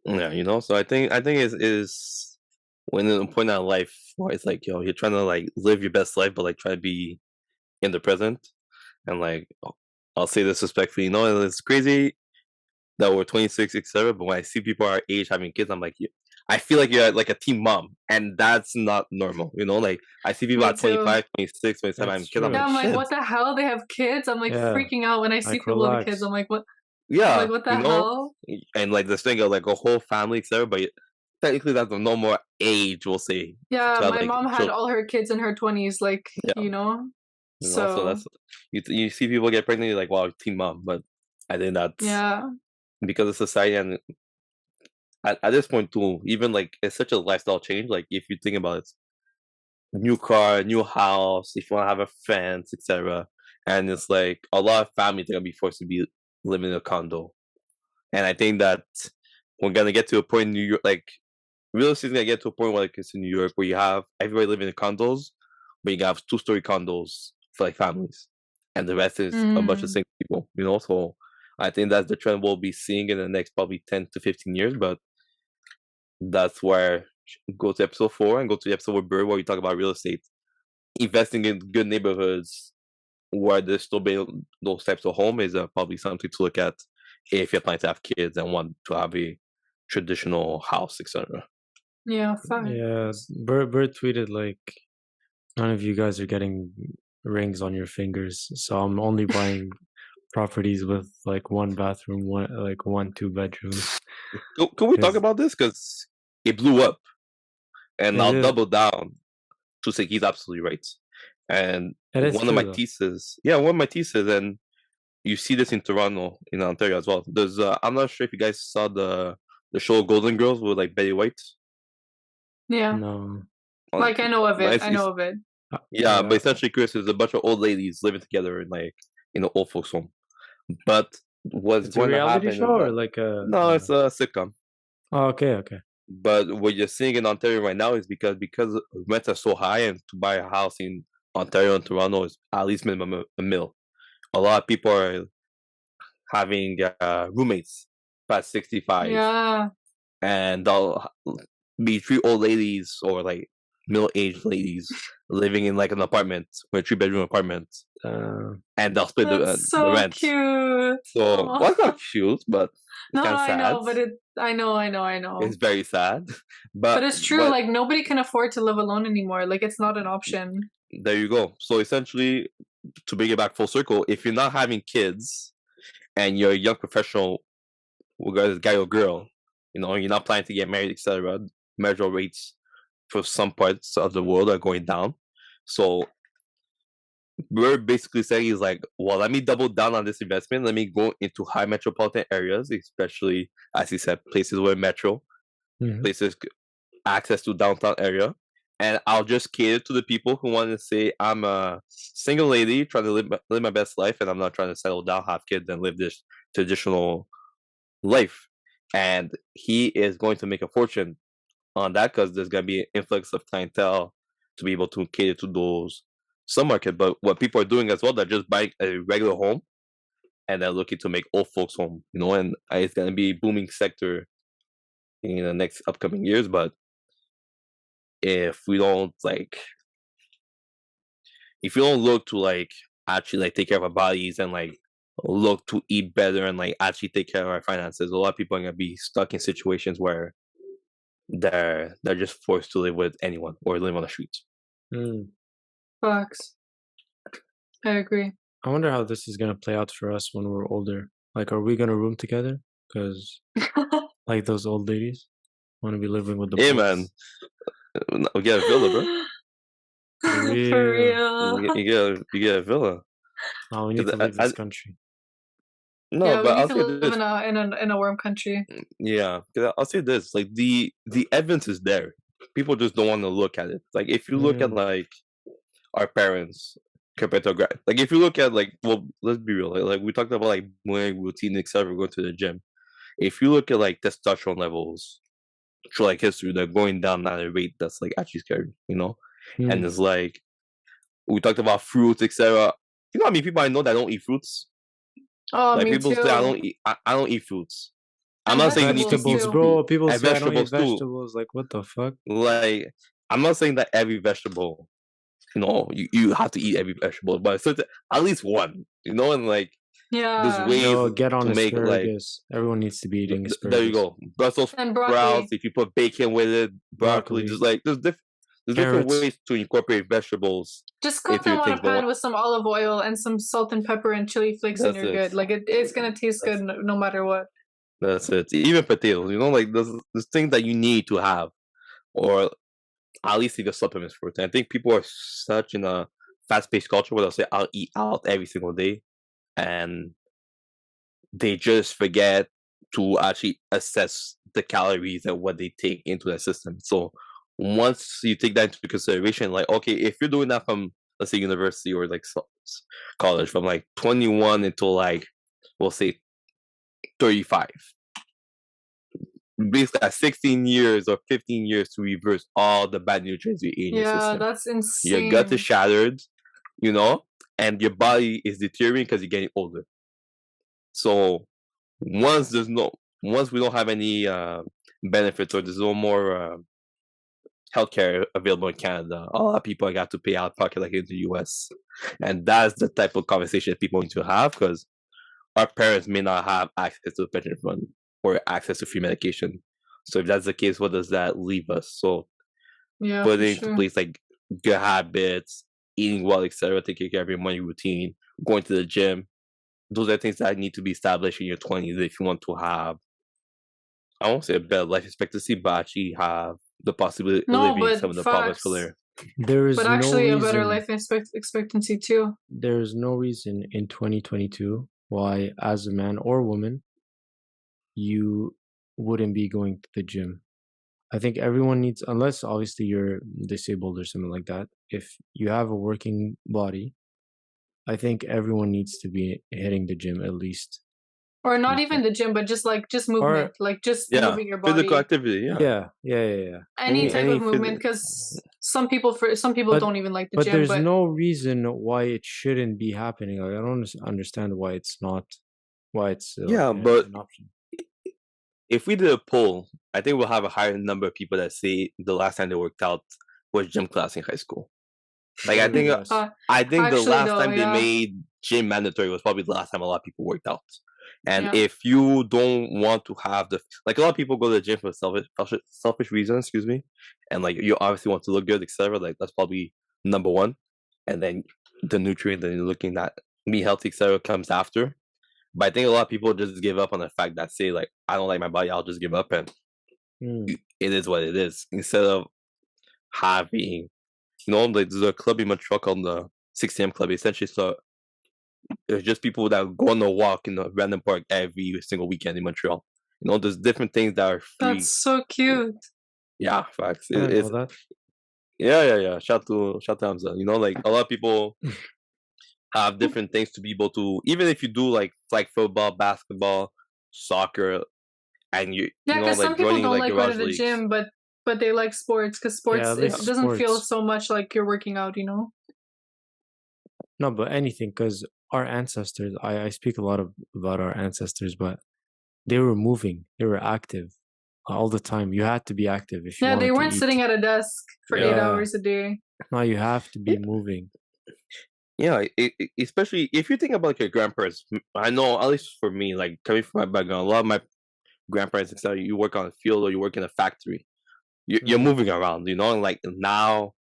So I think is when in a point in life where it's like, you're trying to like live your best life, but like try to be in the present, and like I'll say this respectfully, it's crazy that we're 26, etc. But when I see people our age having kids, I'm like, I feel like you're like a teen mom, and that's not normal, like I see people at 25, 26, 27 having kids. I'm like, what the hell? They have kids? I'm like freaking out when I see people with kids. I'm like, what? Yeah, like, what the hell? And like this thing of like a whole family, etc. But technically, that's a normal age, we'll say. Yeah, my mom had all her kids in her 20s, like So that's you see people get pregnant, you're like, wow, teen mom. But I think that's because of society, and at this point too, even like it's such a lifestyle change. Like if you think about it, new car, new house, if you want to have a fence, etc. And it's like a lot of families are gonna be forced to be living in a condo. And I think that we're gonna get to a point in New York, like real estate's gonna get to a point where like it's in New York where you have everybody living in condos, but you have 2-story condos for like families, and the rest is a bunch of single people. So I think that's the trend we'll be seeing in the next probably 10 to 15 years. But that's where go to episode 4 and go to the episode with Bird where we talk about real estate, investing in good neighborhoods where there's still being those types of home is probably something to look at if you're planning to have kids and want to have a traditional house, etc. Yeah, fine. Yeah, Bird tweeted like, none of you guys are getting rings on your fingers, so I'm only buying properties with like 1 bathroom, 1-2 bedrooms. Can we talk about this? Because it blew up, and I'll double down to say he's absolutely right. And one of my theses, and you see this in Toronto, in Ontario as well. There's, I'm not sure if you guys saw the show Golden Girls with like Betty White. Yeah. No. Like I know of it. Yeah, but essentially, Chris, there's a bunch of old ladies living together in like in an old folks home. But what's going to happen? Show or like a? No, it's a sitcom. Oh, okay. But what you're seeing in Ontario right now is because rents are so high, and to buy a house in Ontario and Toronto is at least minimum a mil. A lot of people are having roommates past 65. Yeah. And they'll be 3 old ladies or like middle-aged ladies living in like an apartment, or a 3-bedroom apartment, and they'll split the rent. Cute. So, well, it's not cute, but no, I know, but I know. It's very sad, but it's true. Like nobody can afford to live alone anymore. Like it's not an option. There you go. So essentially, to bring it back full circle, if you're not having kids and you're a young professional, regardless guy or girl, you're not planning to get married, etc., marital rates for some parts of the world are going down. So we're basically saying is like, well, let me double down on this investment. Let me go into high metropolitan areas, especially, as he said, places where metro, places access to downtown area. And I'll just cater to the people who want to say, I'm a single lady trying to live my best life, and I'm not trying to settle down, have kids, and live this traditional life. And he is going to make a fortune on that because there's going to be an influx of clientele to be able to cater to those sub-market. But what people are doing as well, they're just buying a regular home and they're looking to make old folks home, and it's going to be a booming sector in the next upcoming years. But if we don't look to like actually like take care of our bodies and like look to eat better and like actually take care of our finances, a lot of people are gonna be stuck in situations where they're just forced to live with anyone or live on the streets. Facts. I agree. I wonder how this is gonna play out for us when we're older. Like, are we gonna room together? Because like those old ladies want to be living with the boys. Man. We get a villa, bro. For real. You get a villa. Oh, we need to leave this country. No, yeah, but we need to live in a warm country. Yeah, I'll say this: like the evidence is there. People just don't want to look at it. Like if you look at like our parents compared to like if you look at like, well, let's be real. Like we talked about like morning routine, etc. Going to the gym. If you look at like testosterone levels through like history, they're going down at a rate that's like actually scary, And it's like we talked about fruits, etc. I mean, people I know that don't eat fruits. Oh, like me people too. say I don't eat fruits. I'm not saying vegetables, bro. People say I don't eat vegetables. Like, what the fuck? Like, I'm not saying that every vegetable, you have to eat every vegetable, but at least one, and like, there's ways get on to make asparagus. Like, everyone needs to be eating asparagus. There you go. Brussels sprouts. If you put bacon with it, broccoli. Just like there's different ways to incorporate vegetables. Just cook them on a pan with some olive oil and some salt and pepper and chili flakes, and you're good. Like it's gonna taste good no matter what. That's it. Even potatoes, like there's things that you need to have, or at least even supplements for it. And I think people are such in a fast-paced culture where they'll say, "I'll eat out every single day," and they just forget to actually assess the calories and what they take into their system. So once you take that into consideration, like, okay, if you're doing that from, let's say, university or like college, from like 21 until like, we'll say 35. Basically, at 16 years or 15 years to reverse all the bad nutrients you eat in your system. Yeah, that's insane. Your gut is shattered, and your body is deteriorating because you're getting older. So once we don't have any benefits or there's no more healthcare available in Canada, a lot of people got to pay out of pocket like in the US. And that's the type of conversation people need to have because our parents may not have access to the pension fund or access to free medication. So if that's the case, what does that leave us? So putting into place like good habits, eating well, etc., taking care of your money routine, going to the gym, those are things that need to be established in your 20s if you want to have, I won't say a better life expectancy, but actually have the possibility of living some of the province for there. There is actually a better life expectancy too. There is no reason in 2022 why, as a man or woman, you wouldn't be going to the gym. I think everyone needs, unless obviously you're disabled or something like that, if you have a working body, I think everyone needs to be hitting the gym at least. Or not even the gym, but just movement, moving your body. Physical activity, yeah. Any type of movement, because some people don't even like the gym. But there's no reason why it shouldn't be happening. Like, I don't understand why it's not, but an option. If we did a poll, I think we'll have a higher number of people that say the last time they worked out was gym class in high school. Like I think the last time they made gym mandatory was probably the last time a lot of people worked out. And if you don't want to have a lot of people go to the gym for selfish reasons, and like you obviously want to look good, etc. Like that's probably number one, and then the nutrient that you're looking at, be healthy, etc. comes after. But I think a lot of people just give up on the fact that say like I don't like my body, I'll just give up, and it is what it is. Instead of having, there's a club in Montreal called the 6 a.m. Club. Essentially, so it's just people that go on a walk in a random park every single weekend in Montreal. There's different things that are free. That's so cute. Yeah, facts. Yeah. Shout to Hamza. Like a lot of people have different things to be able to, even if you do like football, basketball, soccer, and because some people don't like going to the gym, but they like sports because sports it doesn't feel so much like you're working out, No, but anything, because our ancestors, I speak a lot about our ancestors, but they were moving, they were active all the time. You had to be active if you wanted they weren't to eat. sitting at a desk for 8 hours a day. No, you have to be moving. Yeah, especially if you think about like your grandparents. I know, at least for me, like coming from my background, a lot of my grandparents, etc. You work on a field or you work in a factory. You're moving around, and like now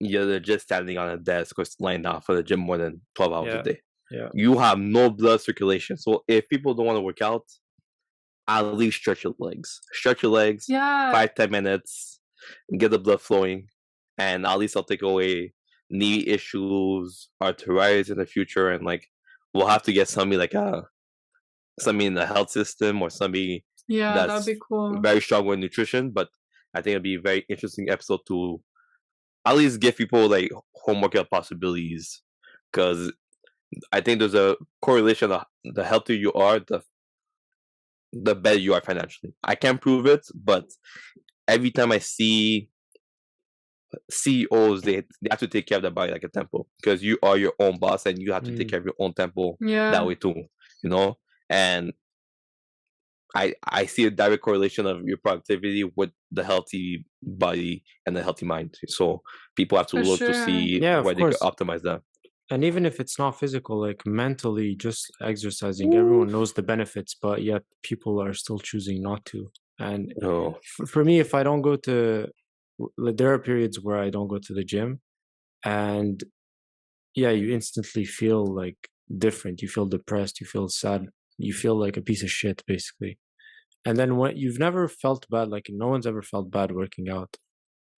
you're just standing on a desk or lying down for the gym more than 12 hours a day. Yeah. You have no blood circulation. So if people don't want to work out, at least stretch your legs. Stretch your legs 5-10 minutes, get the blood flowing, and at least I'll take away knee issues, arthritis in the future, and like we'll have to get somebody in the health system or somebody that'd be cool. Very strong with nutrition. But I think it'll be a very interesting episode to at least give people like home workout possibilities, because I think there's a correlation of the healthier you are, the better you are financially. I can't prove it, but every time I see CEOs, they have to take care of their body like a temple, because you are your own boss and you have to take care of your own temple that way too, and I see a direct correlation of your productivity with the healthy body and the healthy mind. So people have to look to see where they can optimize that. And even if it's not physical, like mentally, just exercising, everyone knows the benefits, but yet people are still choosing not to. And for me, if I don't go to, there are periods where I don't go to the gym, and you instantly feel like different. You feel depressed. You feel sad. You feel like a piece of shit, basically. And then when you've never felt bad, like no one's ever felt bad working out.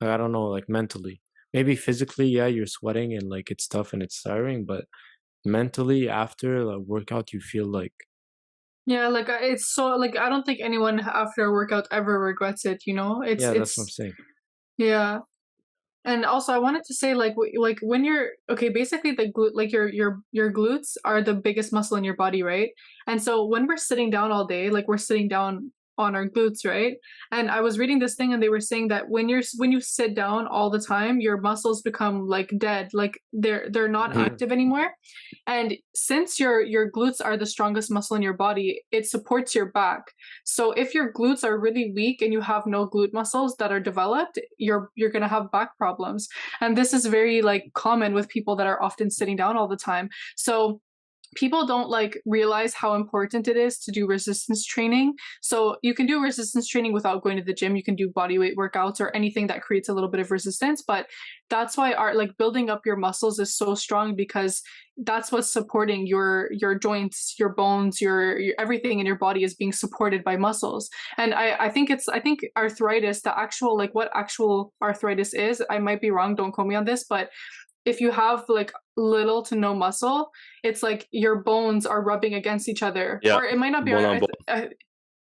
Like, I don't know, like mentally. Maybe physically, you're sweating and like it's tough and it's tiring, but mentally after a workout, you feel like. Yeah, like it's so like I don't think anyone after a workout ever regrets it. It's that's what I'm saying. Yeah. And also, I wanted to say, like when you're okay, basically the glute, like your glutes are the biggest muscle in your body, right? And so when we're sitting down all day, like we're sitting down on our glutes, right? And I was reading this thing, and they were saying that when you sit down all the time, your muscles become like dead, like they're not active anymore. And since your glutes are the strongest muscle in your body, it supports your back. So if your glutes are really weak and you have no glute muscles that are developed, you're going to have back problems. And this is very like common with people that are often sitting down all the time. So people don't like realize how important it is to do resistance training. So you can do resistance training without going to the gym. You can do body weight workouts or anything that creates a little bit of resistance, but that's why our like building up your muscles is so strong, because that's what's supporting your joints, your bones, your everything in your body is being supported by muscles. And I think arthritis, the actual like what actual arthritis is, I might be wrong, don't quote me on this, but if you have like little to no muscle, it's like your bones are rubbing against each other. Yeah. Or it might not be.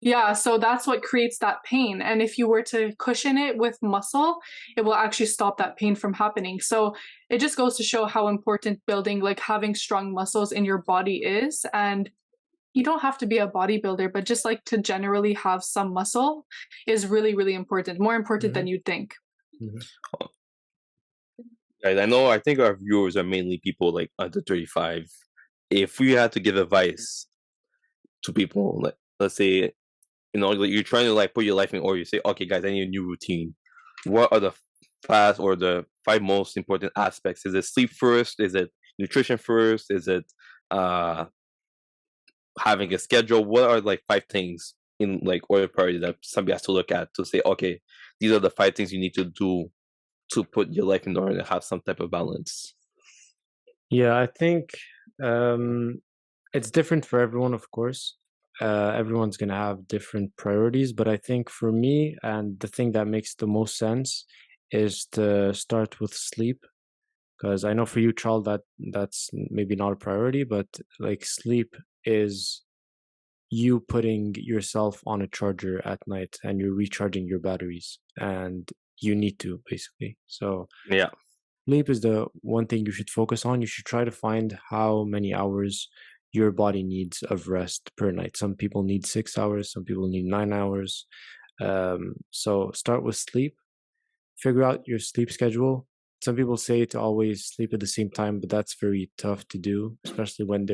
Yeah, so that's what creates that pain. And if you were to cushion it with muscle, it will actually stop that pain from happening. So it just goes to show how important building, like having strong muscles in your body is. And you don't have to be a bodybuilder, but just like to generally have some muscle is really, really important, more important than you'd think. Guys, I think our viewers are mainly people like under 35. If we had to give advice to people, like let's say, like you're trying to like put your life in order, you say, okay, guys, I need a new routine. What are the fast or the 5 most important aspects? Is it sleep first? Is it nutrition first? Is it having a schedule? What are like 5 things in like order priority that somebody has to look at to say, okay, these are the 5 things you need to do to put your life in order to have some type of balance? Yeah, I think it's different for everyone, of course. Everyone's going to have different priorities, but I think for me, and the thing that makes the most sense is to start with sleep. Because I know for you, Charl, that's maybe not a priority, but like sleep is you putting yourself on a charger at night and you're recharging your batteries, and you need to basically. So yeah, sleep is the one thing you should focus on. You should try to find how many hours your body needs of rest per night. Some people need 6 hours, some people need 9 hours. So start with sleep, figure out your sleep schedule. Some people say to always sleep at the same time, but that's very tough to do, especially when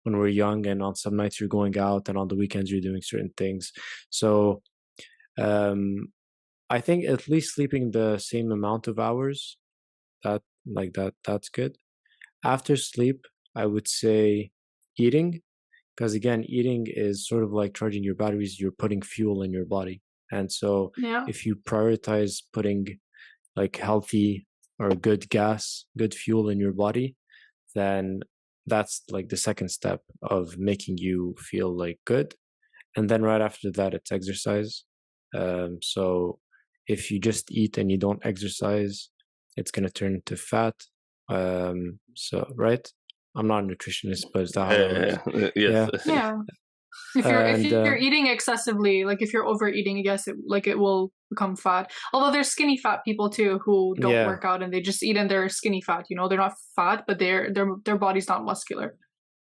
we're young and on some nights you're going out and on the weekends you're doing certain things. So I think at least sleeping the same amount of hours, that's good. After sleep, I would say eating, because again, eating is sort of like charging your batteries. You're putting fuel in your body, and so if you prioritize putting like healthy or good gas, good fuel in your body, then that's like the second step of making you feel like good. And then right after that, it's exercise. So if you just eat and you don't exercise, it's going to turn to fat. So, right? I'm not a nutritionist, but is that how that works? Yeah. If you're eating excessively, like if you're overeating, I guess it will become fat. Although there's skinny fat people too who don't work out and they just eat and they're skinny fat. You know, they're not fat, but their body's not muscular.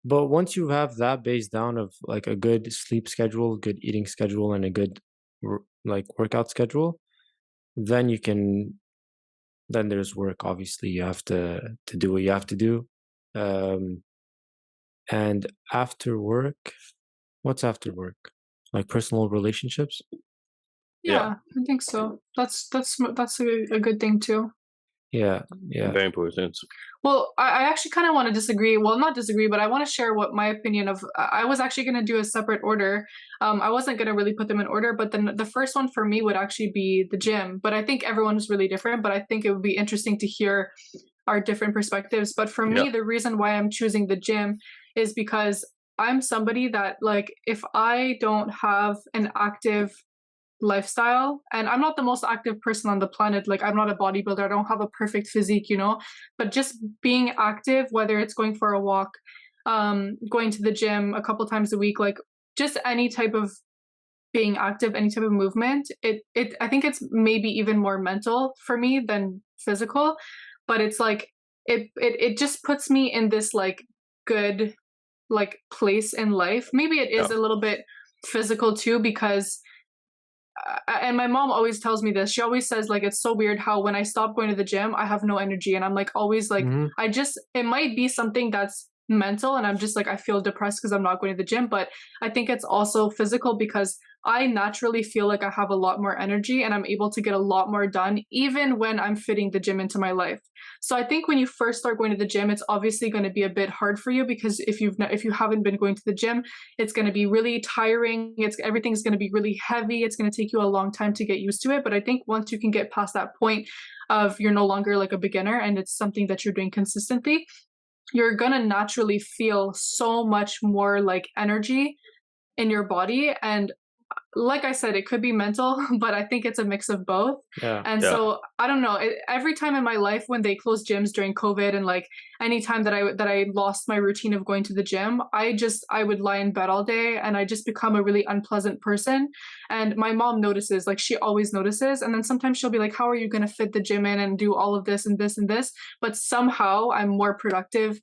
But once you have that base down of like a good sleep schedule, good eating schedule, and a good like workout schedule, then there's work. Obviously, you have to do what you have to do. And after work, what's after work? Like personal relationships? Yeah, I think so. That's a good thing too. Yeah. Very important. Well, I actually kind of want to disagree. Well, not disagree, but I want to share what my opinion of. I was actually going to do a separate order. I wasn't going to really put them in order, but then the first one for me would actually be the gym. But I think everyone is really different. But I think it would be interesting to hear our different perspectives. But for me, the reason why I'm choosing the gym is because I'm somebody that, like, if I don't have an active lifestyle, and I'm not the most active person on the planet, like I'm not a bodybuilder, I don't have a perfect physique, you know, but just being active, whether it's going for a walk, going to the gym a couple times a week, like just any type of being active, any type of movement, I think it's maybe even more mental for me than physical, but it's like it just puts me in this like good like place in life. Maybe it is a little bit physical too, because and my mom always tells me this. She always says like it's so weird how when I stop going to the gym, I have no energy, and I'm like always like it might be something that's mental, and I'm just like I feel depressed because I'm not going to the gym, but I think it's also physical because I naturally feel like I have a lot more energy and I'm able to get a lot more done even when I'm fitting the gym into my life. So I think when you first start going to the gym, it's obviously going to be a bit hard for you because if you haven't been going to the gym, it's going to be really tiring. Everything's going to be really heavy. It's going to take you a long time to get used to it. But I think once you can get past that point of you're no longer like a beginner and it's something that you're doing consistently, you're going to naturally feel so much more like energy in your body. And like I said, it could be mental, but I think it's a mix of both. So I don't know. Every time in my life when they closed gyms during COVID, and like any time that I lost my routine of going to the gym, I would lie in bed all day and I just become a really unpleasant person. And my mom notices, like she always notices. And then sometimes she'll be like, "How are you going to fit the gym in and do all of this and this and this?" But somehow I'm more productive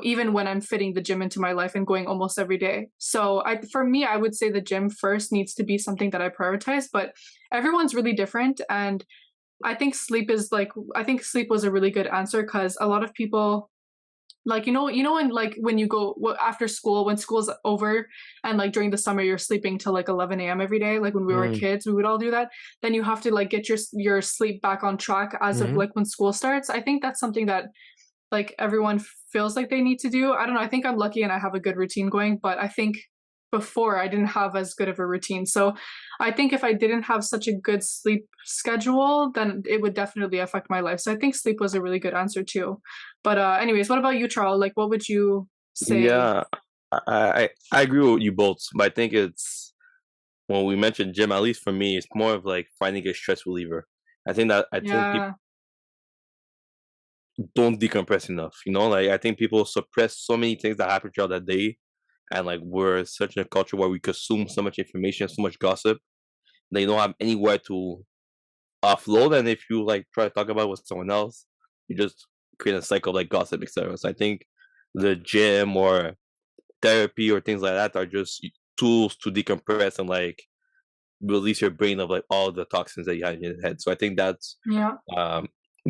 even when I'm fitting the gym into my life and going almost every day. So for me, I would say the gym first needs to be something that I prioritize, but everyone's really different. And I think sleep was a really good answer because a lot of people like, and like when you go after school, when school's over and like during the summer, you're sleeping till like 11 a.m. every day. Like when we were kids, we would all do that. Then you have to like get your sleep back on track as of like when school starts. I think that's something that like everyone feels like they need to do. I don't know. I think I'm lucky and I have a good routine going, but I think before I didn't have as good of a routine. So I think if I didn't have such a good sleep schedule, then it would definitely affect my life. So I think sleep was a really good answer too. But anyways, what about you, Charl? Like, what would you say? Yeah, I agree with you both, but I think it's when we mentioned gym, at least for me, it's more of like finding a stress reliever. I think people don't decompress enough, like I think people suppress so many things that happen throughout the day, and like we're such a culture where we consume so much information, so much gossip, that you don't have anywhere to offload, and if you like try to talk about it with someone else, you just create a cycle of like gossip, etc. So I think the gym or therapy or things like that are just tools to decompress and like release your brain of like all the toxins that you have in your head. So I think that's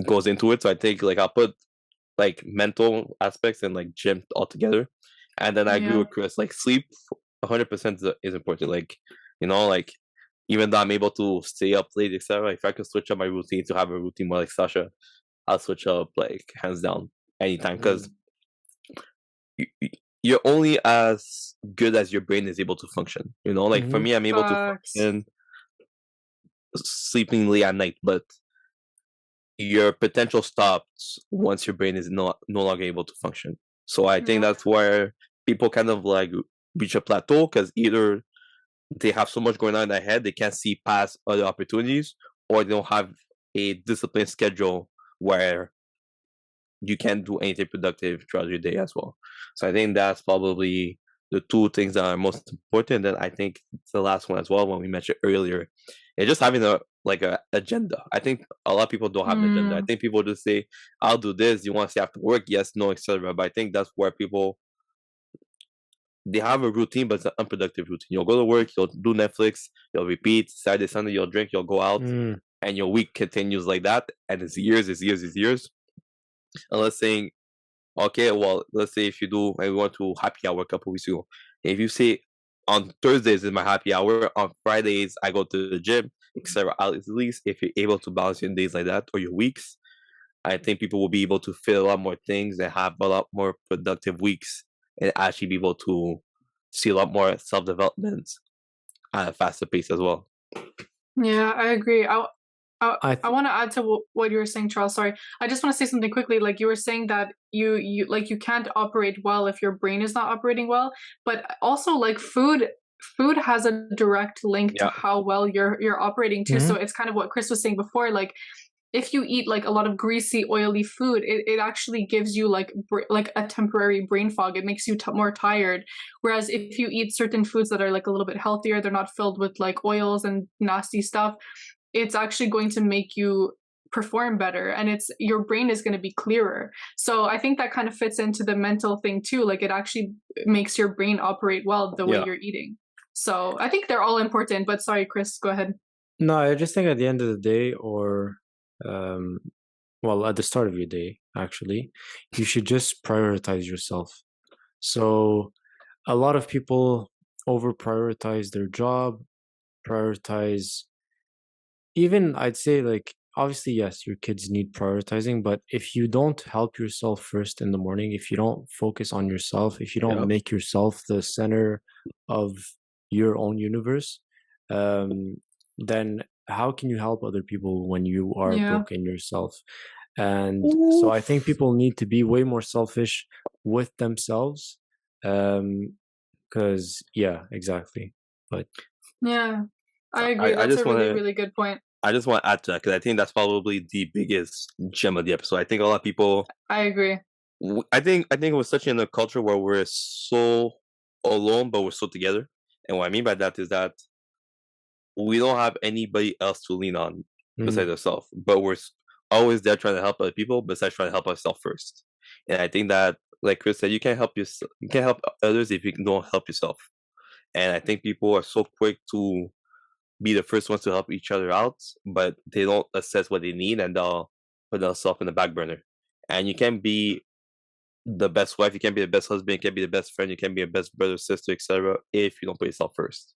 goes into it. So I think like I'll put like mental aspects and like gym all together, and then I agree with Chris. Like sleep, 100% is important. Like like even though I'm able to stay up late, etc. If I could switch up my routine to have a routine more like Sasha, I'll switch up like hands down anytime because you're only as good as your brain is able to function. Like for me, I'm able to function sleeping late at night, but your potential stops once your brain is no longer able to function. So I think that's where people kind of like reach a plateau because either they have so much going on in their head they can't see past other opportunities, or they don't have a disciplined schedule where you can't do anything productive throughout your day as well. So I think that's probably the two things that are most important. And I think the last one as well, when we mentioned earlier, is just having a agenda. I think a lot of people don't have an agenda. I think people just say, "I'll do this." You want to say after work? Yes, no, etc. But I think that's where people they have a routine, but it's an unproductive routine. You'll go to work, you'll do Netflix, you'll repeat. Saturday, Sunday, you'll drink, you'll go out, and your week continues like that, and it's years. Unless saying, okay, well, let's say if you do, and we went to happy hour a couple weeks ago. If you say on Thursdays is my happy hour, on Fridays I go to the gym, etc. At least if you're able to balance your days like that or your weeks, I think people will be able to fit a lot more things and have a lot more productive weeks and actually be able to see a lot more self-development at a faster pace as well. Yeah, I agree. I want to add to what you were saying, Charles. Sorry, I just want to say something quickly. Like you were saying that you can't operate well if your brain is not operating well, but also like food has a direct link to how well you're operating too. So it's kind of what Chris was saying before. Like if you eat like a lot of greasy, oily food, it actually gives you like a temporary brain fog. It makes you more tired. Whereas if you eat certain foods that are like a little bit healthier, they're not filled with like oils and nasty stuff, it's actually going to make you perform better, and your brain is going to be clearer. So I think that kind of fits into the mental thing too. Like it actually makes your brain operate well the way you're eating. So I think they're all important, but sorry, Chris, go ahead. No, I just think at the end of the day, or well, at the start of your day, actually, you should just prioritize yourself. So a lot of people over prioritize their job, prioritize, even I'd say, like, obviously, yes, your kids need prioritizing, but if you don't help yourself first in the morning, if you don't focus on yourself, if you don't make yourself the center of your own universe, then how can you help other people when you are broken yourself? And so I think people need to be way more selfish with themselves. Because exactly. But yeah, I agree. That's a really, really good point. I just want to add to that because I think that's probably the biggest gem of the episode. I think a lot of people. I agree. I think we're such in a culture where we're so alone, but we're so together. And what I mean by that is that we don't have anybody else to lean on besides ourselves. But we're always there trying to help other people besides trying to help ourselves first. And I think that, like Chris said, you can't help others if you don't help yourself. And I think people are so quick to be the first ones to help each other out, but they don't assess what they need and they'll put themselves in the back burner. And you can't be the best wife, you can't be the best husband, you can't be the best friend, you can't be a best brother, sister, etc. if you don't put yourself first.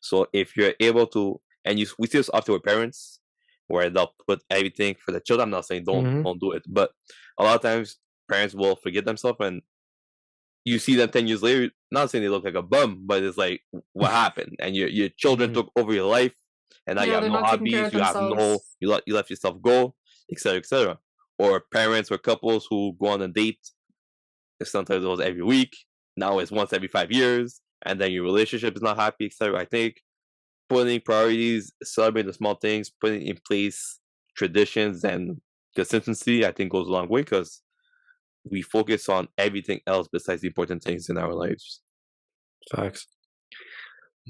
So if you're able to, and we see this often with parents, where they'll put everything for the children. I'm not saying don't do it, but a lot of times parents will forget themselves and you see them 10 years later, not saying they look like a bum, but it's like, what happened? And your children took over your life, and now you have no hobbies, you let yourself go, etc., etc. Or parents or couples who go on a date, sometimes it was every week, now it's once every 5 years, and then your relationship is not happy, etc. I think putting priorities, celebrating the small things, putting in place traditions and consistency, I think goes a long way because we focus on everything else besides the important things in our lives. Facts.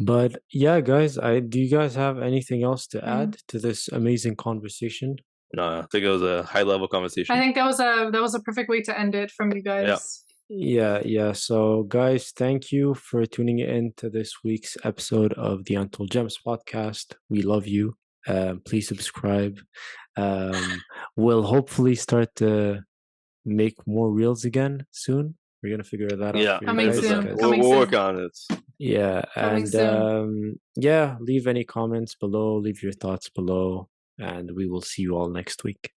But yeah, guys, do you guys have anything else to add to this amazing conversation? No, I think it was a high-level conversation. I think that was a perfect way to end it from you guys. Yeah. So, guys, thank you for tuning in to this week's episode of the Untold Gems podcast. We love you. Please subscribe. We'll hopefully start to make more reels again soon. We're gonna figure that out. Coming soon. We'll work on it. Yeah, and leave any comments below. Leave your thoughts below, and we will see you all next week.